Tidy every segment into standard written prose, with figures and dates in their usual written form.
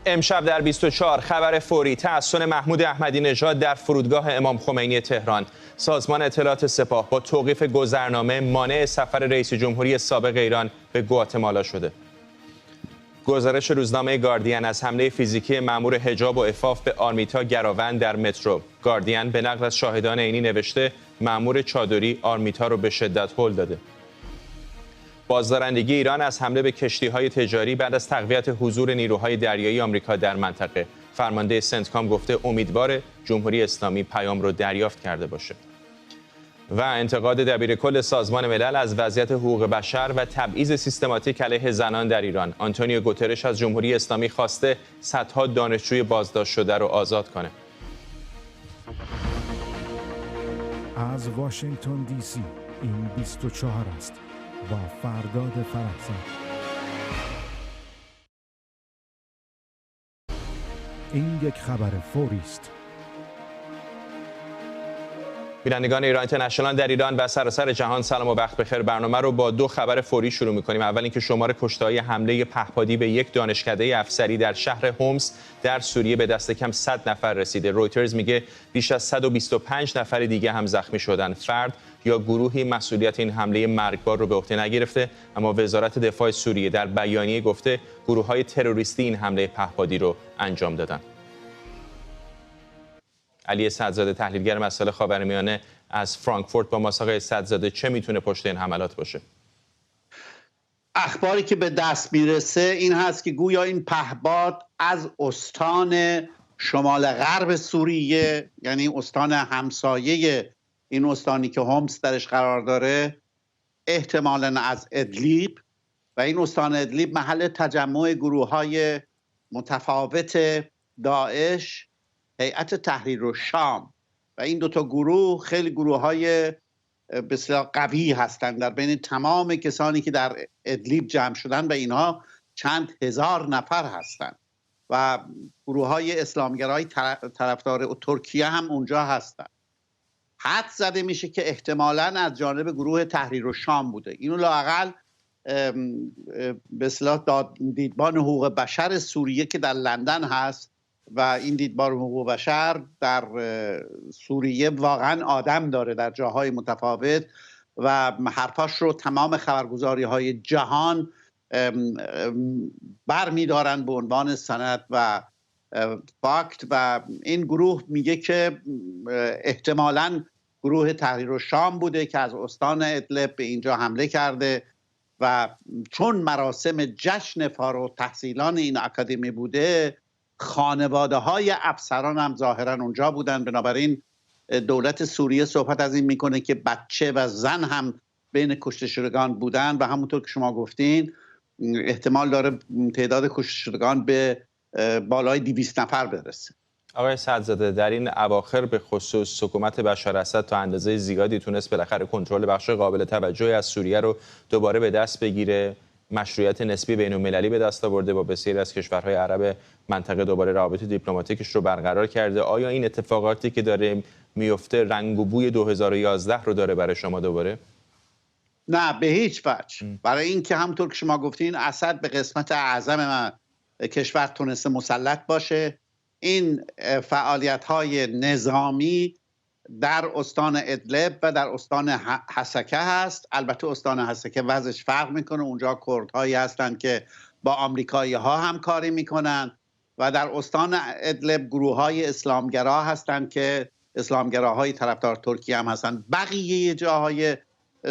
امشب در 24 خبر فوری تحسن محمود احمدی نژاد در فرودگاه امام خمینی تهران. سازمان اطلاعات سپاه با توقیف گذرنامه مانع سفر رئیس جمهوری سابق ایران به گواتمالا شده. گزارش روزنامه گاردین از حمله فیزیکی مأمور حجاب و عفاف به آرمیتا گراوند در مترو. گاردین به نقل از شاهدان عینی نوشته مأمور چادری آرمیتا رو به شدت هل داده. بازدارندگی ایران از حمله به کشتی‌های تجاری بعد از تقویت حضور نیروهای دریایی آمریکا در منطقه. فرمانده سنتکام گفته امیدوار جمهوری اسلامی پیام رو دریافت کرده باشه. و انتقاد دبیرکل سازمان ملل از وضعیت حقوق بشر و تبعیض سیستماتیک علیه زنان در ایران. آنتونیو گوترش از جمهوری اسلامی خواسته صدها دانشجوی بازداشت شده رو آزاد کنه. از واشنگتن دی سی این 24 است با فرداد فرحزاد. این یک خبر فوری است. بینندگان ایران اینترنشنال در ایران و سراسر جهان سلام و وقت بخیر. برنامه رو با دو خبر فوری شروع می‌کنیم. اول اینکه شمار کشته‌های حمله پهپادی به یک دانشکده افسری در شهر هومس در سوریه به دست کم 100 نفر رسیده. رویترز میگه بیش از 125 نفر دیگه هم زخمی شدن. فرد یا گروهی مسئولیت این حمله مرگبار رو به عهده نگرفته، اما وزارت دفاع سوریه در بیانیه گفته گروه‌های تروریستی این حمله پهپادی رو انجام دادن. علی سعدزاده تحلیلگر مسائل خاورمیانه از فرانکفورت با ماست. آقای سعدزاده چه میتونه پشت این حملات باشه؟ اخباری که به دست میرسه این هست که گویا این پهپاد از استان شمال غرب سوریه، یعنی استان همسایه این استانی که هومس درش قرار داره، احتمالاً از ادلیب، و این استان ادلیب محل تجمع گروه‌های متفاوت داعش، هیئت تحریر الشام، و این دوتا گروه خیلی گروه‌های بسیار قوی هستند در بین تمام کسانی که در ادلیب جمع شدن، و اینها چند هزار نفر هستند و گروه‌های اسلامگرای طرفدار ترکیه هم اونجا هستند. حد زده میشه که احتمالاً از جانب گروه تحریر الشام بوده. اینو لااقل به اصطلاح دیدبان حقوق بشر سوریه که در لندن هست، و این دیدبان حقوق بشر در سوریه واقعا آدم داره در جاهای متفاوت، و حرفاش رو تمام خبرگزاری‌های جهان برمی‌دارن به عنوان سند و فاکت. و این گروه میگه که احتمالاً گروه تحریر الشام بوده که از استان ادلب به اینجا حمله کرده، و چون مراسم جشن فارغ التحصیلان این اکادمی بوده، خانواده های افسران هم ظاهرا اونجا بودن. بنابراین دولت سوریه صحبت از این میکنه که بچه و زن هم بین کشته شدگان بودن، و همونطور که شما گفتین احتمال داره تعداد کشته شدگان به بالای 200 نفر برسه. آقای سعدزاده، در این اواخر به خصوص حکومت بشار اسد تا اندازه زیادی تونست بالاخره کنترل بخش قابل توجهی از سوریه رو دوباره به دست بگیره، مشروعیت نسبی بین‌المللی به دست آورده، با بسیاری از کشورهای عرب منطقه دوباره روابط دیپلماتیکش رو برقرار کرده. آیا این اتفاقاتی که داره میفته رنگ و بوی 2011 رو داره برای شما دوباره؟ نه، به هیچ وجه. برای اینکه همونطور که شما گفتین اسد به قسمت اعظم کشور تونسته مسلط باشه. این فعالیت‌های نظامی در استان ادلب و در استان حسکه هست. البته استان حسکه وضعش فرق میکنه، اونجا کردهایی هستند که با آمریکایی ها همکاری میکنن، و در استان ادلب گروه های اسلامگرا هستند که اسلامگراهای طرفدار ترکیه هم هستند. بقیه جاهای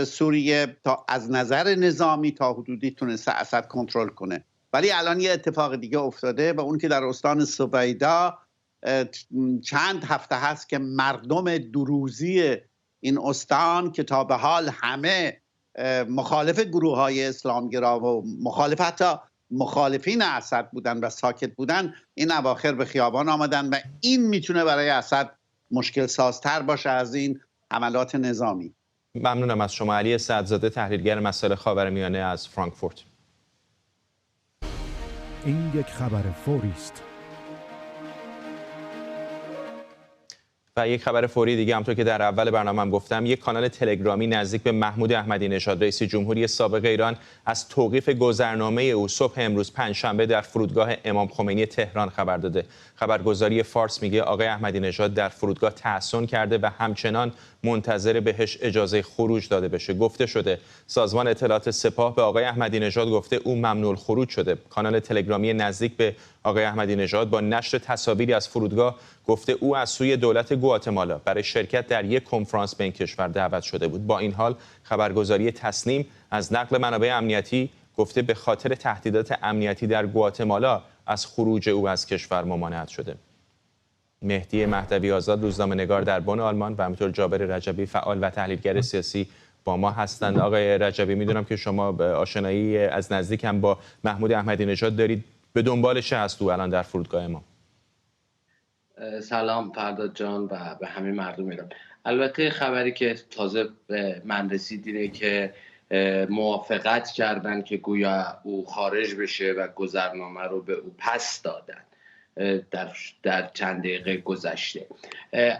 سوریه تا از نظر نظامی تا حدودی تونسته اسد کنترل کنه. ولی الان یه اتفاق دیگه افتاده، و اون که در استان سویدا چند هفته هست که مردم دروزی این استان که تا به حال همه مخالف گروه های اسلامگرا و مخالف حتی مخالفین اسد بودن و ساکت بودن، این اواخر به خیابان آمدن، و این میتونه برای اسد مشکل سازتر باشه از این حملات نظامی. ممنونم از شما. علی سعدزاده تحلیلگر مسائل خاورمیانه از فرانکفورت. این یک خبر فوری است. و یک خبر فوری دیگه، همونطور که در اول برنامه‌ام گفتم، یک کانال تلگرامی نزدیک به محمود احمدی نژاد رئیس جمهوری سابق ایران از توقیف گذرنامه او صبح امروز پنجشنبه در فرودگاه امام خمینی تهران خبر داده. خبرگزاری فارس میگه آقای احمدی نژاد در فرودگاه تحصن کرده و همچنان منتظر بهش اجازه خروج داده بشه. گفته شده سازمان اطلاعات سپاه به آقای احمدی نژاد گفته او ممنوع الخروج شده. کانال تلگرامی نزدیک به آقای احمدی نژاد با نشر تصاویری از فرودگاه گفته او از سوی دولت گواتمالا برای شرکت در یک کنفرانس به این کشور دعوت شده بود. با این حال خبرگزاری تسنیم از نقل منابع امنیتی گفته به خاطر تهدیدات امنیتی در گواتمالا از خروج او از کشور ممانعت شده. مهدی مهدوی آزاد، روزنامه‌نگار در بن آلمان، و همینطور جابر رجبی، فعال و تحلیلگر سیاسی با ما هستند. آقای رجبی، میدونم که شما آشنایی از نزدیک هم با محمود احمدی نژاد دارید. به دنبال چه هست او الان در فرودگاه ما؟ سلام فرداد جان و به همه مردم ایران. البته خبری که تازه به من رسید اینه که موافقت کردن که گویا او خارج بشه و گذرنامه رو به او پس دادن در چند دقیقه گذشته.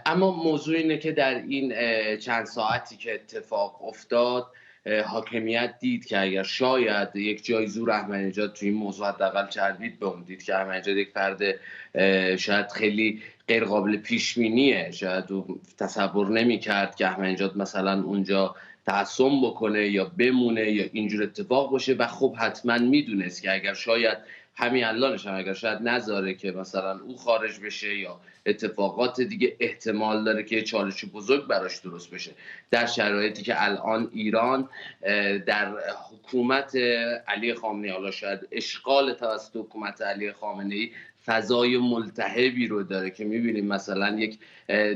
اما موضوع اینه که در این چند ساعتی که اتفاق افتاد حاکمیت دید که اگر شاید یک جای زور احمدی نژاد توی این موضوع حداقل چربید به اون دید که احمدی نژاد یک فرد شاید خیلی غیر قابل پیش بینیه، شاید تصور نمی‌کرد که احمدی نژاد مثلا اونجا تعصب بکنه یا بمونه یا اینجور اتفاق باشه و خب حتما میدونست که اگر شاید همین الانش هم اگر شاید نذاره که مثلا او خارج بشه یا اتفاقات دیگه، احتمال داره که چالش بزرگ براش درست بشه در شرایطی که الان ایران در حکومت علی خامنه‌ای، حالا شاید اشغال توسط حکومت علی خامنه‌ای، فضای ملتهبی رو داره که میبینیم مثلا یک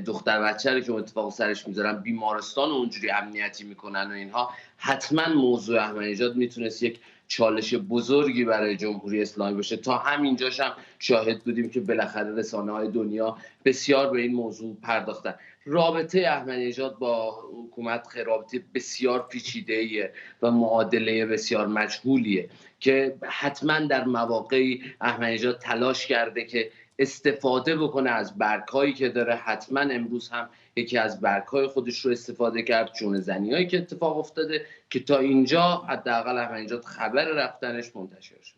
دختر بچه رو که اتفاق سرش میذارن بیمارستان اونجوری امنیتی میکنن و اینها. حتما موضوع احمدی نژاد میتونست یک چالش بزرگی برای جمهوری اسلامی باشه. تا همینجاش هم شاهد بودیم که بالاخره رسانه‌های دنیا بسیار به این موضوع پرداختن. رابطه احمدی نژاد با حکومت رابطه بسیار پیچیده‌ایه و معادله بسیار مجهولیه که حتما در مواقعی احمدی نژاد تلاش کرده که استفاده بکنه از برگ‌هایی که داره. حتما امروز هم یکی از برگ‌های خودش رو استفاده کرد، چون زنیایی که اتفاق افتاده که تا اینجا حداقل احمدی نژاد خبر رفتنش منتشر شد.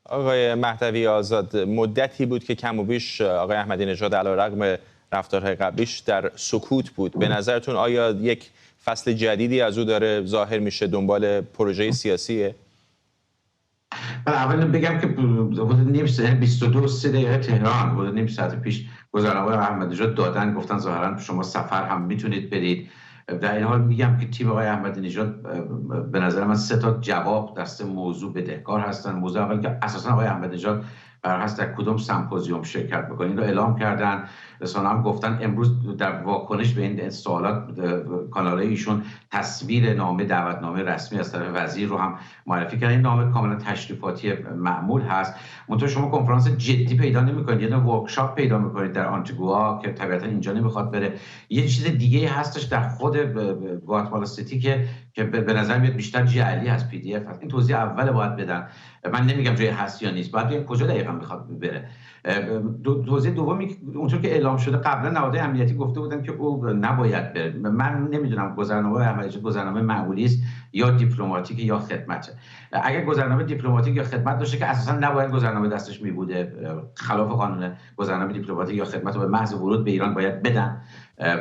آقای مهدوی آزاد، مدتی بود که کم و بیش آقای احمدی نژاد علیرغم رفتارهای قبلیش در سکوت بود. به نظرتون آیا یک فصل جدیدی از او داره ظاهر میشه، دنبال پروژه سیاسیه؟ اول بگم که حدود نیم ساعت 22 دقیقه تهران، حدود نیم ساعت پیش گذرنامه احمدی نژاد دادن، گفتن ظاهرا شما سفر هم میتونید برید. در این حال میگم که تیم آقای احمدی نژاد به نظر من 3 تا جواب در 3 موضوع بدهکار هستن. موضوع اول که اساسا آقای احمدی نژاد قرار هست در کدوم سمپوزیوم شرکت بکنه، این رو اعلام کردن. رسانه هم گفتن امروز در واکنش به این سوالات کانال‌های ایشون تصویر نامه دعوتنامه رسمی از طرف وزیر رو هم معرفی کردن. این نامه کاملا تشریفاتی معمول هست. منتها شما کنفرانس جدی پیدا نمی‌کنید، یه ورکشاپ پیدا می‌کنید در آنتیگوا که طبیعتا اینجا نمیخواد بره. یه چیز دیگه هستش در خود گواتمالا سیتی که به نظر میاد بیشتر جعلی از پی دی اف هست. این توضیح اول باید بدن. من نمیگم جای هست یا نیست، باید ببینیم کجا دقیقاً میخواد بره. توضیح دومی اونطور که اعلام شده قبلا نهادهای امنیتی گفته بودن که او نباید بره. من نمیدونم گذرنامه احمدی نژاد گذرنامه معمولی است یا دیپلماتیک یا خدمت. اگر گذرنامه دیپلماتیک یا خدمت داشته که اساسا نباید گذرنامه دستش می بوده، خلاف قانون گذرنامه دیپلماتیک یا خدمت رو به محض ورود به ایران باید بدن،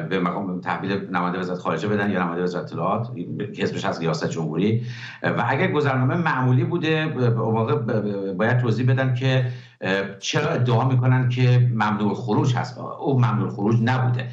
به مقام تحویل نماینده وزارت خارجه بدن یا نماینده وزارت اطلاعات که حزبش از ریاست جمهوری. و اگر گذرنامه معمولی بوده واقع باید توضیح بدن که چرا ادعا میکنن که ممنوع خروج هست. او ممنوع خروج نبوده.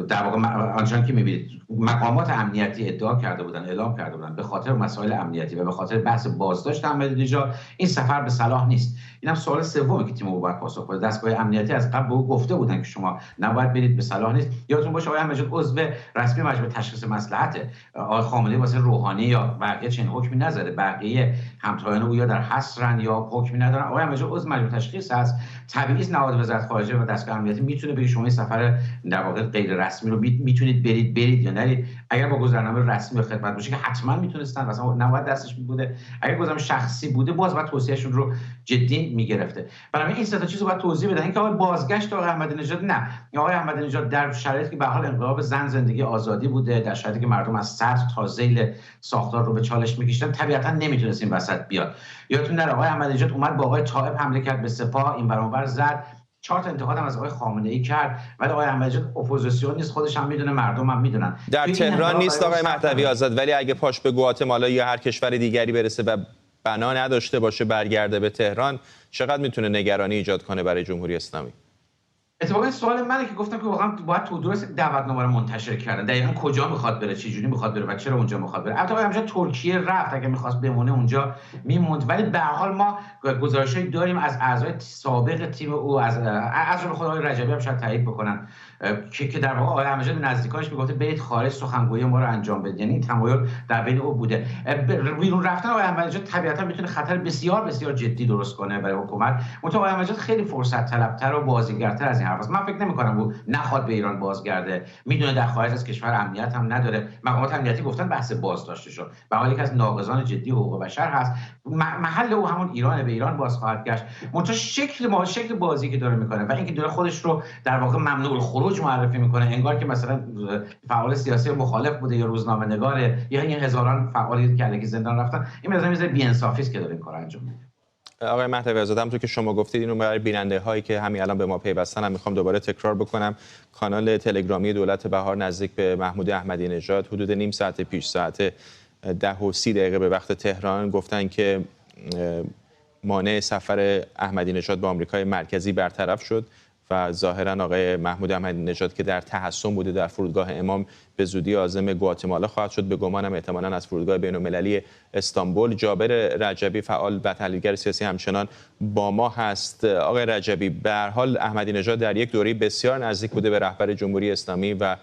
در واقع آنچنان که میبینید مقامات امنیتی ادعا کرده بودن، اعلام کرده بودن به خاطر مسائل امنیتی و به خاطر بحث بازداشت احمدی نژاد این سفر به صلاح نیست. اینم سوال سومی که تیم او باید پاسخ بده. دستگاه امنیتی از قبل به او گفته بودن که شما نباید برید، به صلاح نیست. یادتون باشه آقای احمدی نژاد عضو رسمی مجمع تشخیص مصلحته. آقای خامنه‌ای واسه روحانی یا بقیه چنین حکمی نزده، بقیه همتایان او یا در حصرن یا حکمی ندارن. آقای احمدی نژاد عضو مجمع تشخیص هست. طبیعی است نهاد وزارت خارجه و دستگاه امنیتی میتونه بگه شما این سفر در واقع غیر رسمی رو میتونید برید یا نرید. اگر با گذرنامه رسمی به خدمت باشه که حتما میتونستن، مثلا نباید دستش بوده. اگر گذرنامه شخصی بوده باز باید توصیهشون رو جدی میگرفته. برای این سه تا چیزو باید توضیح بدن. اینکه آقای بازگشت آقای احمدی نژاد، نه، آقای احمدی نژاد در شرایطی که به حال انقلاب زن زندگی آزادی بوده، در شرایطی که مردم از سطح تا ذیل ساختار رو به چالش میکشیدن، طبیعتا نمیتونست این وسط بیاد. یادتون نره آقای احمدی نژاد اومد با آقای طائب حمله کرد به سپاه، این ور اون ور زد، 4 تا انتقاد هم از آقای خامنه‌ای کرد، ولی آقای احمدی نژاد اپوزیسیون نیست، خودش هم میدونه، مردم هم میدونن. در تهران نیست آقای مهدوی آزاد، ولی اگه پاش به گواتمالا یا هر کشور دیگری برسه و بنا نداشته باشه برگرده به تهران، چقدر میتونه نگرانی ایجاد کنه برای جمهوری اسلامی؟ اتفاقا سوال منه که گفتم که واقعا باید تو درست دعوتنامه رو منتشر کردن، دقیقاً کجا میخواد بره، چه جوری میخواد بره و چرا اونجا میخواد بره. البته همونجا ترکیه رفت، اگه میخواست بمونه اونجا میموند، ولی به هر حال ما گزارشایی داریم از اعضای سابق تیم او، از خود آقای رجبی هم شاید تایید بکنن که در واقع آقای احمدی نژاد نزدیکانش میگفته برید خارج سخنگوی ما رو انجام بدید، یعنی این تمایل در بین او بوده. بیرون رفتن آقای احمدی نژاد طبیعتا میتونه خطر بسیار بسیار جدی درست کنه برای حکومت. منتها آقای احمدی نژاد خیلی فرصت طلبتر و بازیگرتر از این حرف است. من فکر نمی‌کنم او نخواد به ایران بازگرده، میدونه در خارج از کشور امنیت هم نداره. مقامات امنیتی گفتن بحث بازداشتش رو، به حالی که از ناقضان جدی حقوق بشر هست. محل او همون ایرانه، به ایران باز خواهد گشت. منتها شکل بازی که داره میکنه و اینکه داره خودش رو در واقع ممنوع الخروج معرفی میکنه، انگار که مثلا فعال سیاسی مخالف بوده یا روزنامه‌نگاره یا این هزاران فعالی که علیه زندان رفتن، این مثلا بی‌انصافی است که داره این کارو انجام میده. آقای مهدوی آزاد، همونطور که شما گفتید، اینو برای بیننده هایی که همین الان به ما پیوستن هم میخوام دوباره تکرار بکنم. کانال تلگرامی دولت بهار نزدیک به محمود احمدی نژاد حدود نیم ساعت پیش، ساعت 10:30 به وقت تهران، گفتن که مانع سفر احمدی نژاد به آمریکای مرکزی برطرف شد و ظاهرا آقای محمود احمدی نژاد که در تحصن بوده در فرودگاه امام به زودی عازم گواتمالا خواهد شد، به گمانم احتمالاً از فرودگاه بین‌المللی استانبول. جابر رجبی فعال و تحلیلگر سیاسی همچنان با ما هست. آقای رجبی، به هر حال احمدی نژاد در یک دوره بسیار نزدیک بوده به رهبر جمهوری اسلامی و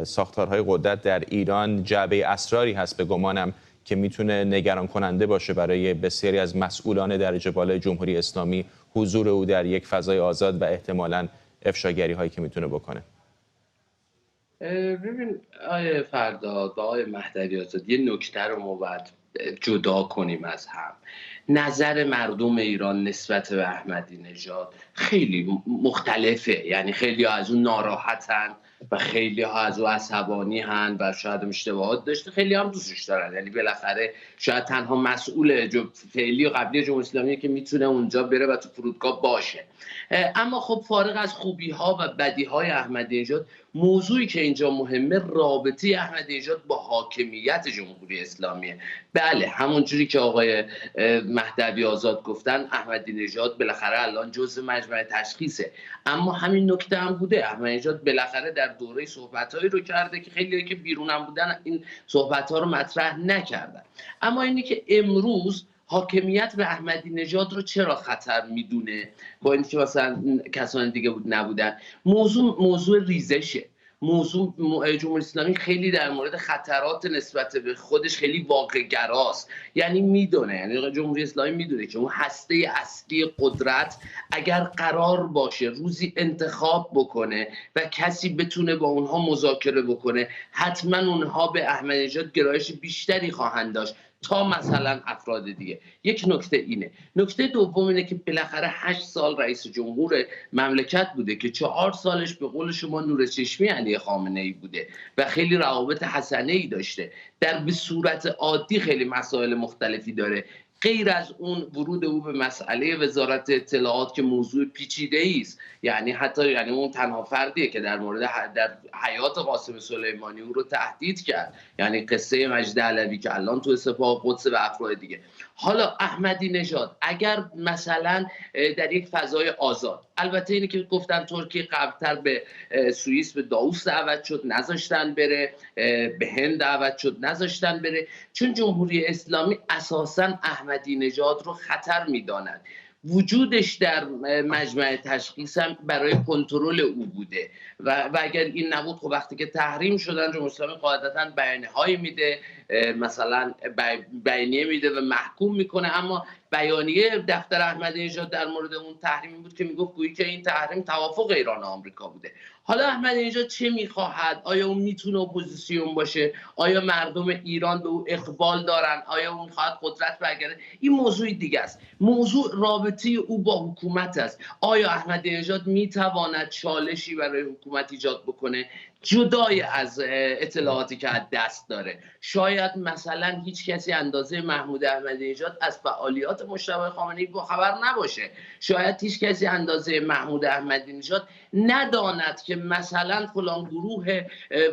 ساختارهای قدرت در ایران. جعبه اسراری هست به گمانم که میتونه نگران کننده باشه برای بسیاری از مسئولان درجه بالای جمهوری اسلامی، حضور او در یک فضای آزاد و احتمالاً افشاگری هایی که میتونه بکنه. ببین آقای فرداد و آقای مهدوی آزاد، یه نکته رو ما باید جدا کنیم از هم. نظر مردم ایران نسبت به احمدی نژاد خیلی مختلفه، یعنی خیلی ها از اون ناراحتن و خیلی ها از اون عصبانی هن و شاید اشتباهات داشته، خیلی هم دوستش دارن. یعنی بالاخره شاید تنها مسئول فعلی و قبلی جمهوری اسلامی که میتونه اونجا بره و تو فرودگاه باشه. اما خب فارغ از خوبی ها و بدی های احمدی نژاد، موضوعی که اینجا مهمه رابطه احمدی نژاد با حاکمیت جمهوری اسلامیه. بله، همونجوری که آقای مهدوی آزاد گفتن، احمدی نژاد بالاخره الان جزء مجمع تشخیصه، اما همین نکته هم بوده. احمدی نژاد بالاخره در دوره صحبتایی رو کرده که خیلی‌ها که بیرونم بودن این صحبت‌ها رو مطرح نکردن. اما اینی که امروز حاکمیت به احمدی نژاد رو چرا خطر میدونه با اینکه مثلا کسان دیگه نبودن؟ موضوع ریزشه. جمهوری اسلامی خیلی در مورد خطرات نسبت به خودش خیلی واقع‌گراست. یعنی میدونه، یعنی جمهوری اسلامی میدونه که اون هسته اصلی قدرت اگر قرار باشه روزی انتخاب بکنه و کسی بتونه با اونها مذاکره بکنه، حتما اونها به احمدی نژاد گرایش بیشتری خواهند داشت تا مثلا افراد دیگه. یک نکته اینه. نکته دوم اینه که بالاخره 8 سال رئیس جمهور مملکت بوده که 4 سالش به قول شما نور چشمی علی خامنه‌ای بوده و خیلی روابط حسنه‌ای داشته. به صورت عادی خیلی مسائل مختلفی داره، غیر از اون ورود او به مسئله وزارت اطلاعات که موضوع پیچیده‌ای است. یعنی حتی اون تنها فردیه که در مورد در حیات قاسم سلیمانی او رو تهدید کرد، یعنی قصه مجید علوی که الان تو سپاه قدس و افراد دیگه. حالا احمدی نژاد اگر مثلا در یک فضای آزاد، البته اینی که گفتن ترکیه قبلتر به سوئیس به داووس دعوت شد نذاشتن بره، به هند دعوت شد نذاشتن بره، چون جمهوری اسلامی اساساً احمدی نژاد رو خطر میداند. وجودش در مجمع تشخیص هم برای کنترل او بوده و اگر این نبود، خب وقتی که تحریم شدن جمهوری اسلامی قاعدتاً بیانیه‌هایی میده، مثلا بیانیه میده و محکوم میکنه، اما بیانیه دفتر احمدی نژاد در مورد اون تحریم بود که میگفت گویی که این تحریم توافق ایران و آمریکا بوده. حالا احمدی نژاد چه میخواهد؟ آیا اون میتونه اپوزیسیون باشه؟ آیا مردم ایران به او اقبال دارن؟ آیا اون میخواد قدرت برگرده؟ این موضوع دیگه است. موضوع رابطه او با حکومت است. آیا احمدی نژاد میتواند چالشی برای حکومت ایجاد بکنه جدای از اطلاعاتی که از دست داره؟ شاید مثلا هیچ کسی اندازه محمود احمدی نژاد از فعالیات مجتبی خامنه‌ای با خبر نباشه. شاید هیچ کسی اندازه محمود احمدی نژاد نداند که مثلا فلان گروه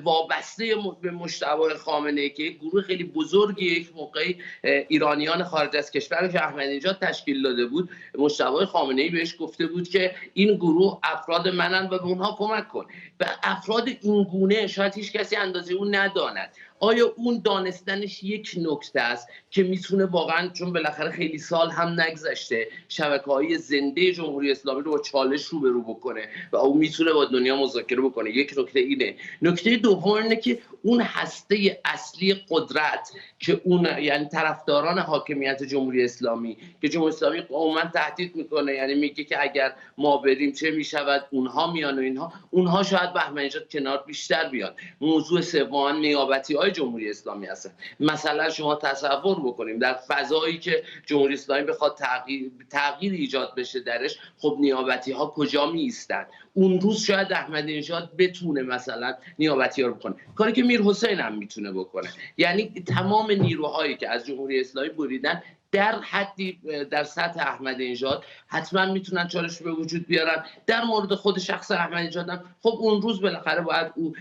وابسته به مجتبی خامنه‌ای که یک گروه خیلی بزرگی یک موقعی ایرانیان خارج از کشور که احمدی نژاد تشکیل داده بود، مجتبی خامنه‌ای بهش گفته بود که این گروه افراد منن و به اونها کمک کن. و افراد این گونه شاید هیچ کسی اندازه اون نداند. آیا اون دانستنش یک نکته است که میتونه واقعا، چون بالاخره خیلی سال هم نگذشته، شبکه‌های زنده جمهوری اسلامی رو با چالش روبرو بکنه و اون میتونه با دنیا مذاکره بکنه؟ یک نکته اینه. نکته دوم اینه که اون هسته اصلی قدرت که اون یعنی طرفداران حاکمیت جمهوری اسلامی که جمهوری اسلامی عموما تهدید میکنه، یعنی میگه که اگر ما بریم چه میشود، اونها میان و اونها شاید به احمدی نژاد کنار بیشتر بیاد. موضوع سوم نیابتی‌های جمهوری اسلامی هستن. مثلا شما تصور بکنیم در فضایی که جمهوری اسلامی بخواد تغییر ایجاد بشه درش، خب نیابتی‌ها کجا میایستند؟ اون روز شاید احمدی نژاد بتونه مثلا نیابتی‌ها رو بکنه، کاری که میرحسین هم میتونه بکنه. یعنی تمام نیروهایی که از جمهوری اسلامی بریدن در حدی در سطح احمدی نژاد حتما میتونن چالش به وجود بیارن. در مورد خود شخص احمدی نژاد هم خب اون روز بالاخره باید او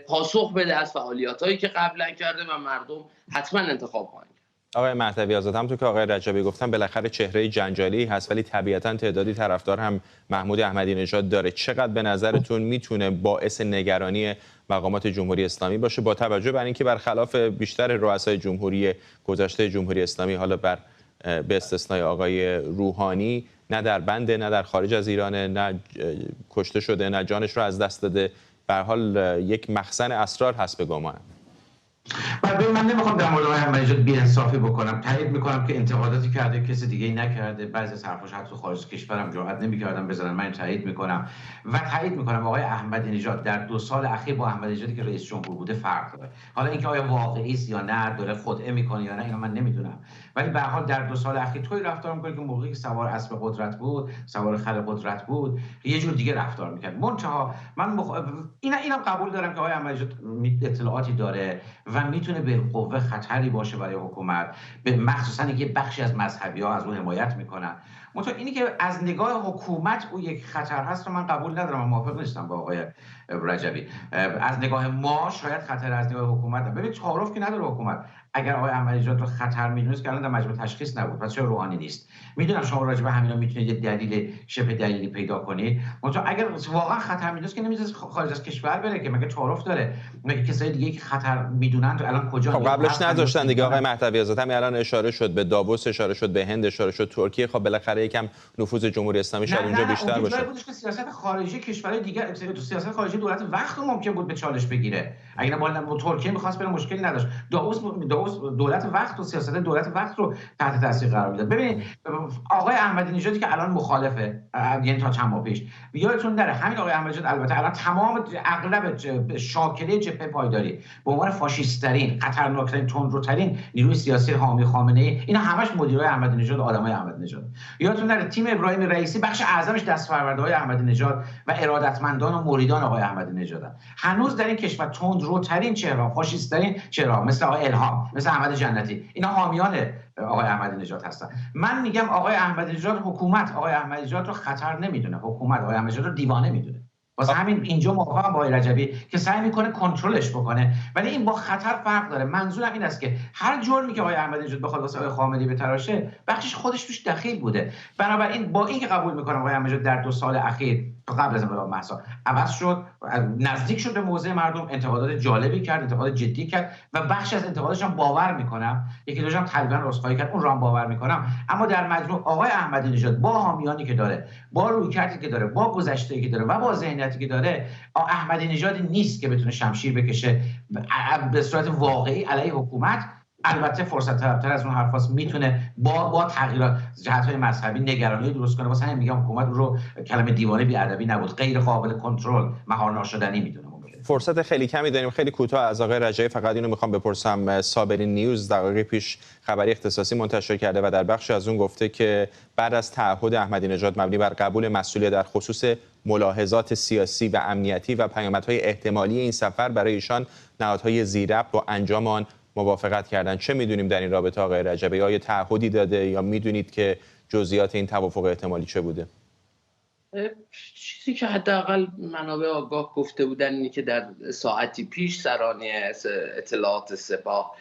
پاسخ بده از فعالیتایی که قبلا کرده و مردم حتما انتخاب خواهند. آقای مهدوی آزاد، همونطور که آقای رجبی گفتن بالاخره چهره جنجالی هست، ولی طبیعتا تعدادی طرفدار هم محمود احمدی نژاد داره. چقدر به نظرتون میتونه باعث نگرانی مقامات جمهوری اسلامی باشه، با توجه بر اینکه برخلاف بیشتر رؤسای جمهوری گذشته جمهوری اسلامی، حالا به استثنای آقای روحانی، نه در بنده نه در خارج از ایران، نه کشته شده نه جانش رو از دست داده، به هر حال یک مخزن اسرار هست به گمانم. من نمیخوام در مورد آقای احمدی نژاد بی‌انصافی بکنم. تایید میکنم که انتقاداتی کرده کسی دیگه نکرده. بعضی از حرفاش حتی خارج از کشورم جرئت نمیکردن بزنن. من تایید میکنم و تایید میکنم آقای احمدی نژاد در 2 سال اخیر با احمدی نژادی که رئیس جمهور بوده فرق داره. حالا اینکه آیا واقعی است یا نه، داره خدعه میکنه یا نه، اینو من نمیدونم، ولی به هر حال در 2 سال اخیر طوری رفتار میکنه که موقعی که سوار اسب قدرت بود، سوار خر قدرت بود، یه جور دیگه رفتار میکرد. منتها من اینم قبول دارم که آقای احمدی نژاد اطلاعاتی داره و میتونه به قوه خطری باشه برای حکومت، به مخصوصا اینکه بخشی از مذهبی‌ها از اون حمایت میکنن. منتها اینی که از نگاه حکومت او یک خطر هست رو من قبول ندارم. من موافق نیستم با آقای رجبی. از نگاه ما شاید خطر، از نگاه حکومت ببین تعارف که نداره حکومت. اگر آقای احمدی نژاد رو خطر میدونست که الان در مجمع تشخیص نبود، پس چرا روحانی نیست؟ میدونم شما راجع به همینا میتونید یه دلیل شبه دلیلی پیدا کنید، منتها اگر واقعا خطر میدونست که نمیذاره خارج از کشور بره، که مگه تعارف داره؟ مگه کسای دیگه که خطر میدونن تو الان کجا؟ خب قبلش نذاشتن دیگه. آقای مهدوی آزاد همین الان اشاره شد به داووس، اشاره شد به هند، اشاره شد ترکیه. خب بالاخره یکم نفوذ جمهوری اسلامی شاید اونجا بیشتر باشه. بودش که سیاست خارجی کشورهای دیگه، تو سیاست خارجی دولت وقت ممکن بود به چالش بگیره. اگه با ترکیه می‌خواست بره مشکلی نداشت. داووس دولت وقت و سیاست دولت وقت رو تحت تاثیر قرار میداد. ببینید آقای احمدی نژادی که الان مخالفه، یعنی تا چند ماه پیش یادتون نره همین آقای احمدی نژاد البته الان تمام اغلب شاکله جبهه پایداری به عنوان فاشیست‌ترین، خطرناکترین، تندروترین نیروی سیاسی حامی خامنه‌ای، اینا همش مدیرای احمدی نژاد، آدمای احمدی نژاد. یادتون نره تیم ابراهیم رئیسی بخش اعظمش دست‌فرورده‌های احمدی نژاد و ارادتمندان و مریدان آقای احمدی نژادن. هنوز در این کشور تندروترین چهره، فاشیست‌ترین چهره مثل آقای الهام، مثل احمد جنتی، اینا حامیان آقای احمدی نژاد هستن. من میگم آقای احمدی نژاد، حکومت آقای احمدی نژاد رو خطر نمیدونه، حکومت آقای احمدی نژاد رو دیوانه میدونه. واسه همین اینجا موافقم با رجبی که سعی میکنه کنترلش بکنه، ولی این با خطر فرق داره. منظورم این است که هر جرمی که آقای احمدی نژاد بخواد واسه آقای خامنه‌ای بتراشه، بخشش خودش توش دخیل بوده. بنابراین با اینکه قبول میکنم آقای احمدی نژاد در 2 سال اخیر قبل از انقلاب مهسا عوض شد، نزدیک شد به موضع مردم، انتقادات جالبی کرد، انتقاد جدی کرد و بخش از انتقادش هم باور میکنم، یکی دوشم تقریبا رسوایی کرد، اون رو هم باور میکنم. اما در مجموع آقای احمدی نژاد با حامیانی که داره، با رویکردی که داره، با گذشته‌ای که داره و با ذهنیتی که داره، احمدی نژادی نیست که بتونه شمشیر بکشه به صورت واقعی علیه حکومت، البته فرصت طلبتر از اون حرفاست، میتونه با تغییرات جهت‌های مذهبی نگرانی درست کنه. واسه همین میگم حکومت رو کلمه دیوانه بی‌ادبی نبود، غیر قابل کنترل، مهار ناشدنی میدونه. فرصت خیلی کمی داریم، خیلی کوتاه از آقای رجایی فقط اینو میخوام بپرسم. صابرین نیوز دقایق پیش خبری اختصاصی منتشر کرده و در بخش از اون گفته که بعد از تعهد احمدی نژاد مبنی بر قبول مسئولیت در خصوص ملاحظات سیاسی و امنیتی و پیامدهای احتمالی این سفر برای ایشان، نهادهای ذی‌ربط با انجام آن موافقت کردند. چه میدونیم در این رابطه آقای رجبی؟ آیا تعهدی داده یا میدونید که جزئیات این توافق احتمالی چه بوده؟ چیزی که حداقل منابع آگاه گفته بودن اینه که در ساعتی پیش سرانی اطلاعات سپاه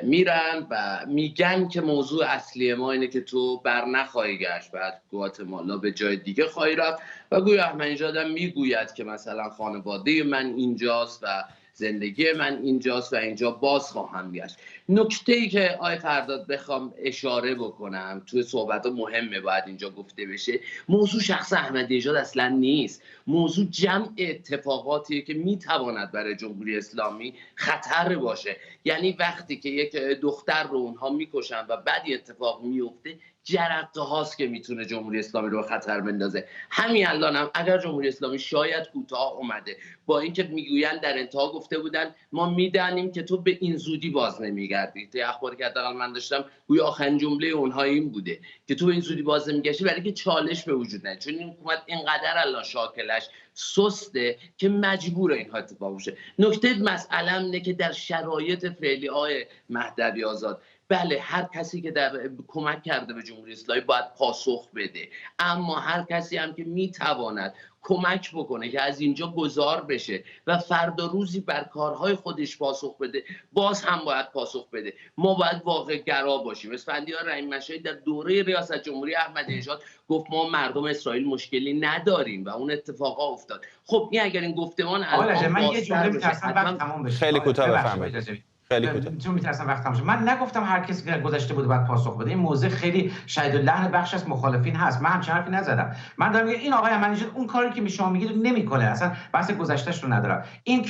میرن و میگن که موضوع اصلی ما اینه که تو بر نخواهی گشت، بعد گواتمالا به جای دیگه خواهی رفت و گویا احمدی نژاد هم میگوید که مثلا خانواده من اینجاست و زندگی من اینجاست و اینجا باز خواهم گشت. نکته‌ای که آقای فرداد بخوام اشاره بکنم توی صحبت مهمه باید اینجا گفته بشه، موضوع شخص احمدی نژاد اصلا نیست، موضوع جمع اتفاقاتیه که میتواند برای جمهوری اسلامی خطر باشه. یعنی وقتی که یک دختر رو اونها میکشن و بعد اتفاق میفته، جرقه هاست که میتونه جمهوری اسلامی رو به خطر بندازه. همین الان هم اگر جمهوری اسلامی شاید کوتاه اومده، با اینکه میگویند در انتها گفته بودن ما میدانیم که تو به این زودی باز نمیگردی، تا اخباری که حداقل من داشتم گویا آخرین جمله اونها این بوده که تو به این زودی باز نمیگشتی، برای اینکه چالش به وجود نیاد، چون این حکومت اینقدر الان شاکلش سسته که مجبور اینها اتفاق بشه. نکته مسئله اینه که در شرایط فعلی آقای مهدوی آزاد، بله هر کسی که در کمک کرده به جمهوری اسلامی باید پاسخ بده، اما هر کسی هم که میتواند کمک بکنه که از اینجا گذار بشه و فردا روزی بر کارهای خودش پاسخ بده، باز هم باید پاسخ بده. ما باید واقع گرا باشیم. اسفندیار رحیم مشهدی در دوره ریاست جمهوری احمدی نژاد گفت ما مردم اسرائیل مشکلی نداریم و اون اتفاقا افتاد. خب این اگر این گفتمان الان من یه جمله می‌ترسم وقت تموم بشه. خیلی کوتاه بفرمایید. خیلی کوتاه. چون میترسم وقت تموم شه. من نگفتم هر کسی که گذشته بوده باید پاسخ بده. این موضوع خیلی شاید لحن بخش از مخالفین هست. من همچین حرفی نزدم. من دارم میگم این آقای احمدی نژاد اون کاری که شما میگید نمیکنه، اصلا بحث گذشتهش رو ندارم. این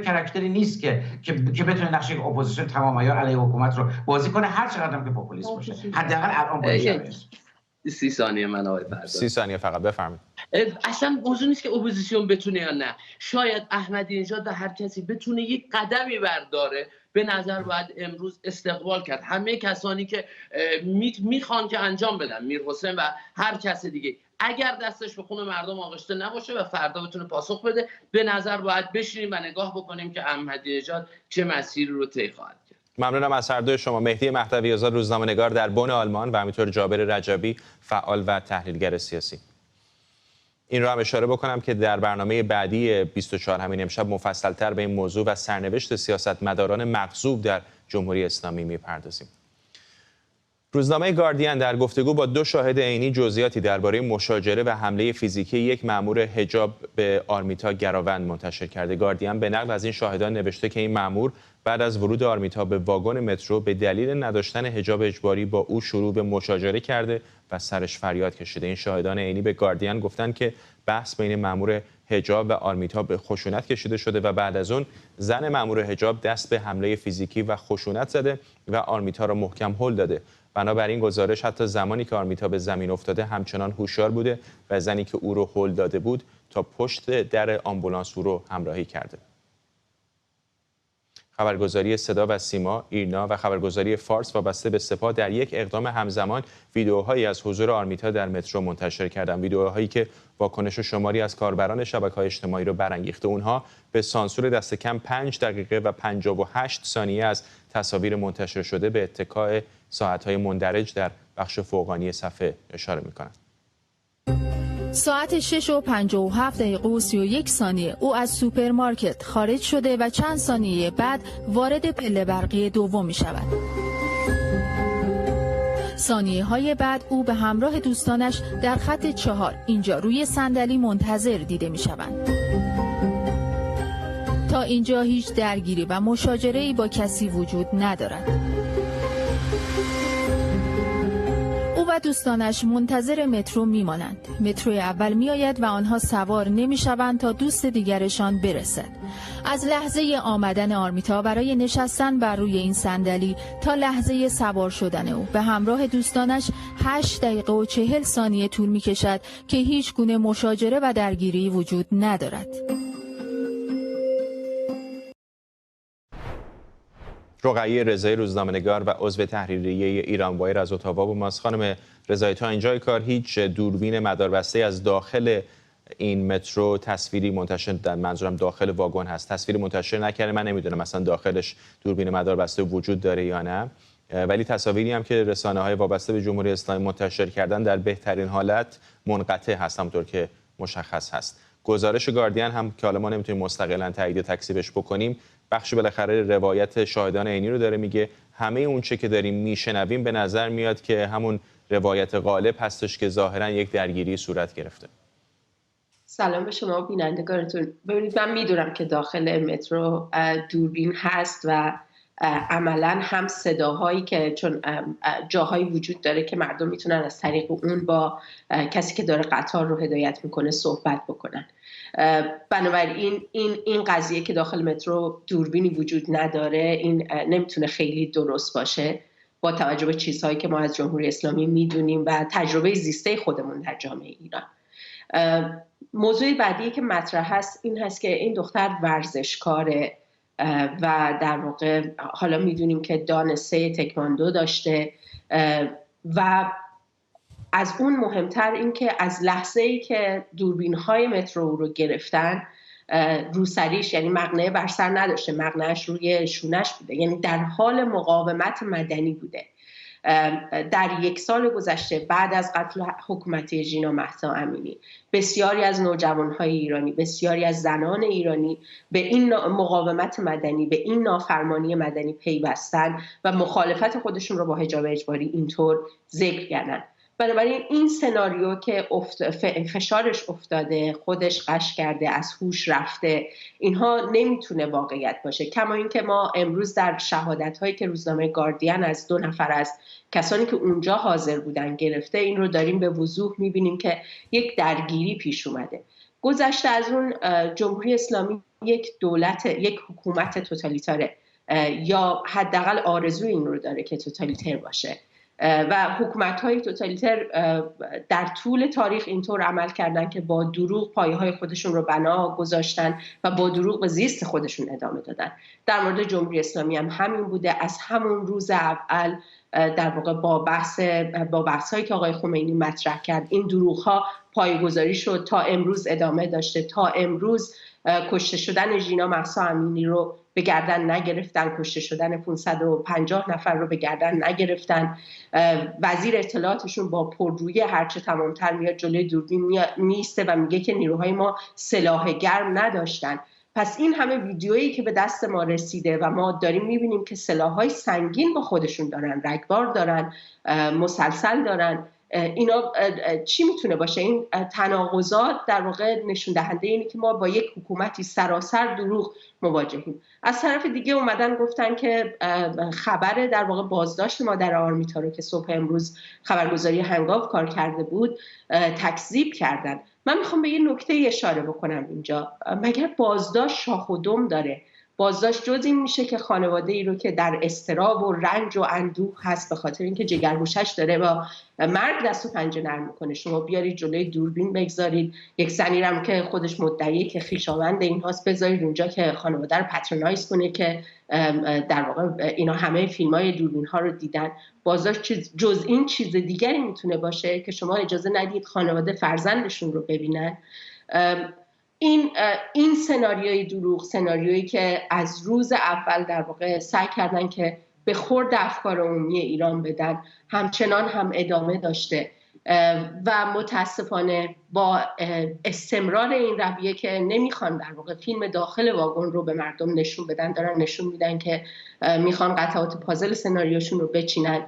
کاراکتری نیست که بتونه نقش یک اپوزیسیون تمام عیار علیه حکومت رو بازی کنه، هر چقدر هم که پاپولیست باشه. حداقل الان باشه. 30 ثانیه من آقای فرداد. 30 ثانیه فقط بفرمایید. اصلا موضوع نیست که اپوزیسیون بتونه یا نه. شاید احمدی نژاد و هر کسی بتونه یک قدمی برداره. به نظر باید امروز استقبال کرد همه کسانی که میخوان که انجام بدن، میرحسین و هر کس دیگه، اگر دستش به خون مردم آغشته نباشه و فردا بتونه پاسخ بده. به نظر باید بشینیم و نگاه بکنیم که احمدی نژاد چه مسیری رو طی خواهد کرد. ممنونم از هر دوی شما. مهدی مهدوی آزاد، روزنامه‌نگار در بن آلمان، و همینطور جابر رجبی، فعال و تحلیلگر سیاسی. این را هم اشاره بکنم که در برنامه بعدی 24 همین امشب مفصل‌تر به این موضوع و سرنوشت سیاستمداران مغصوب در جمهوری اسلامی می‌پردازیم. روزنامه گاردین در گفتگو با 2 شاهد عینی جزئیاتی درباره مشاجره و حمله فیزیکی یک مأمور حجاب به آرمیتا گراوند منتشر کرده. گاردین به نقل از این شاهدان نوشته که این مأمور بعد از ورود آرمیتا به واگن مترو به دلیل نداشتن حجاب اجباری با او شروع به مشاجره کرده و سرش فریاد کشیده. این شاهدان عینی به گاردین گفتند که بحث بین مأمور حجاب و آرمیتا به خشونت کشیده شده و بعد از اون زن مأمور حجاب دست به حمله فیزیکی و خشونت زده و آرمیتا را محکم هل داده. بنابراین گزارش حتی زمانی که آرمیتا به زمین افتاده همچنان هوشیار بوده و زنی که او رو هل داده بود تا پشت در آمبولانس او رو همراهی کرده. خبرگزاری صدا و سیما، ایرنا و خبرگزاری فارس وابسته به سپاه در یک اقدام همزمان ویدیوهایی از حضور آرمیتا در مترو منتشر کردند. ویدیوهایی که واکنش شماری از کاربران شبکه‌های اجتماعی رو برانگیخته. اونها به سانسور دست کم 5 دقیقه و 58 ثانیه از تصاویر منتشر شده به اتکای ساعت‌های مندرج در بخش فوقانی صفحه اشاره می‌کنند. ساعت 6:57 او از سوپرمارکت خارج شده و چند ثانیه بعد وارد پله برقی دوم می شود. ثانیه‌های بعد او به همراه دوستانش در خط 4 اینجا روی صندلی منتظر دیده می شوند. تا اینجا هیچ درگیری و مشاجره‌ای با کسی وجود ندارد. او و دوستانش منتظر مترو میمانند. مترو اول میآید و آنها سوار نمیشوند تا دوست دیگرشان برسد. از لحظه آمدن آرمیتا برای نشستن بر روی این صندلی تا لحظه سوار شدن او به همراه دوستانش 8 دقیقه و 40 ثانیه طول می‌کشد که هیچ گونه مشاجره و درگیری وجود ندارد. رقیه رضایی روزنامه‌نگار و عضو تحریریه ایران وایر از اتاوا با ماست. خانم رضایی، تا اینجای کار هیچ دوربین مداربسته از داخل این مترو تصویری منتشر، در منظورم داخل واگن هست، تصویری منتشر نکرده. من نمیدونم مثلا داخلش دوربین مداربسته وجود داره یا نه، ولی تصاویری هم که رسانه‌های وابسته به جمهوری اسلامی منتشر کردن در بهترین حالت منقطع هست، همونطور که مشخص هست. گزارش گاردین هم که حالا ما نمیتونیم مستقلاً تایید و تکذیبش بکنیم، بخش بالاخره روایت شاهدان عینی رو داره میگه. همه اون چه که داریم میشنویم به نظر میاد که همون روایت غالب هستش که ظاهراً یک درگیری صورت گرفته. سلام به شما بینندگانتون. ببینید، من میدونم که داخل مترو دوربین هست و عملاً هم صداهایی که چون جاهایی وجود داره که مردم میتونن از طریق اون با کسی که داره قطار رو هدایت میکنه صحبت بکنن. بنابراین این قضیه که داخل مترو دوربینی وجود نداره این نمیتونه خیلی درست باشه با توجه به چیزهایی که ما از جمهوری اسلامی میدونیم و تجربه زیسته خودمون در جامعه ایران. موضوع بعدی که مطرح هست این هست که این دختر ورزشکاره و در واقع حالا میدونیم که دانسته تکواندو داشته و از اون مهمتر این که از لحظه‌ای که دوربین‌های مترو رو گرفتن روسریش، یعنی مقنعه بر سر نداشته، مقنعه‌اش روی شونش بوده، یعنی در حال مقاومت مدنی بوده. در 1 سال گذشته بعد از قتل حکومتی ژینا مهسا امینی بسیاری از نوجوانهای ایرانی، بسیاری از زنان ایرانی به این مقاومت مدنی، به این نافرمانی مدنی پیوستن و مخالفت خودشون رو با حجاب اجباری اینطور ذکر کردن. بنابراین این سناریو که فشارش افتاده، خودش غش کرده، از هوش رفته، اینها نمیتونه واقعیت باشه. کما اینکه ما امروز در شهادت‌هایی که روزنامه گاردین از 2 نفر از کسانی که اونجا حاضر بودن گرفته، این رو داریم به وضوح میبینیم که یک درگیری پیش اومده. گذشته از اون جمهوری اسلامی یک دولت، یک حکومت توتالیتاره یا حداقل آرزوی این رو داره که توتالیتر باشه و حکومت‌های توتالیتر در طول تاریخ اینطور عمل کردن که با دروغ پایه‌های خودشون رو بنا گذاشتن و با دروغ به زیست خودشون ادامه دادن. در مورد جمهوری اسلامی هم همین بوده. از همون روز اول در واقع با بحث‌هایی که آقای خمینی مطرح کرد این دروغ‌ها پایه‌گذاری شد تا امروز ادامه داشته. تا امروز کشته شدن ژینا مهسا امینی رو به گردن نگرفتن، کشته شدن 550 نفر رو به گردن نگرفتن. وزیر اطلاعاتشون با پررویی هرچه تمامتر میاد جلوی دوربین میسته و میگه که نیروهای ما سلاح گرم نداشتن. پس این همه ویدیویی که به دست ما رسیده و ما داریم میبینیم که سلاح‌های سنگین با خودشون دارن، رگبار دارن، مسلسل دارن، اینا چی میتونه باشه؟ این تناقضات در واقع نشون دهنده اینه که ما با یک حکومتی سراسر دروغ مواجهیم. از طرف دیگه اومدن گفتن که خبر در واقع بازداشت مادر آرمیتا رو که صبح امروز خبرگزاری هنگام کار کرده بود تکذیب کردن. من میخوام به یه نکته اشاره بکنم اینجا. مگر بازداشت شاخ و دم داره؟ بازداشت جز این میشه که خانواده ای رو که در اضطراب و رنج و اندوه هست به خاطر اینکه جگرگوشش داره با مرگ دست و پنجه نرم میکنه، شما بیارید جلوی دوربین بگذارید، یک زنی هم که خودش مدعیه که خویشاوند اینهاست بذارید اونجا که خانواده رو پاترنایز کنه که در واقع اینا همه فیلم‌های دوربین ها رو دیدن. بازداشت جز این چیز دیگری میتونه باشه که شما اجازه ندید خانواده فرزندشون رو ببینن؟ این سناریوی دروغ، سناریویی که از روز اول در واقع سعی کردن که به خورد افکار عمومی ایران بدن، همچنان هم ادامه داشته و متاسفانه با استمرار این رویه که نمیخوان در واقع فیلم داخل واگن رو به مردم نشون بدن، دارن نشون میدن که میخوان قطعات پازل سناریوشون رو بچینن،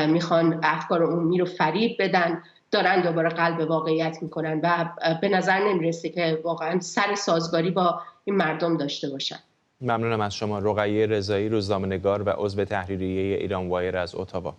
میخوان افکار عمومی رو فریب بدن، دارن دوباره قلب واقعیت میکنن و به نظر نمیرسه که واقعا سر سازگاری با این مردم داشته باشن. ممنونم از شما. رقیه رضایی روزنامه‌نگار و عضو تحریریه ایران وایر از اتاوا.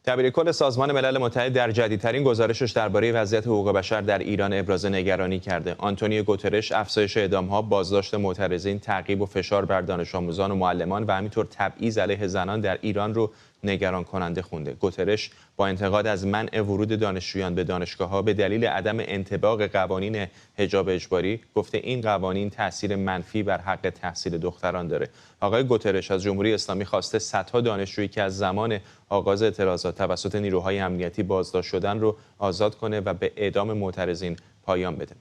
دبیرکل سازمان ملل متحد در جدیدترین گزارشش درباره وضعیت حقوق بشر در ایران ابراز نگرانی کرده. آنتونیو گوترش افزایش اعدام‌ها، بازداشت معترضین، تعقیب و فشار بر دانش آموزان و معلمان و همینطور تبعیض علیه زنان در ایران رو نگران کننده خونده. گوترش با انتقاد از منع ورود دانشجویان به دانشگاه‌ها به دلیل عدم انطباق قوانین حجاب اجباری گفته این قوانین تاثیر منفی بر حق تحصیل دختران داره. آقای گوترش از جمهوری اسلامی خواسته صدها دانشجویی که از زمان آغاز اعتراضات توسط نیروهای امنیتی بازداشت شدن رو آزاد کنه و به اعدام معترضین پایان بده.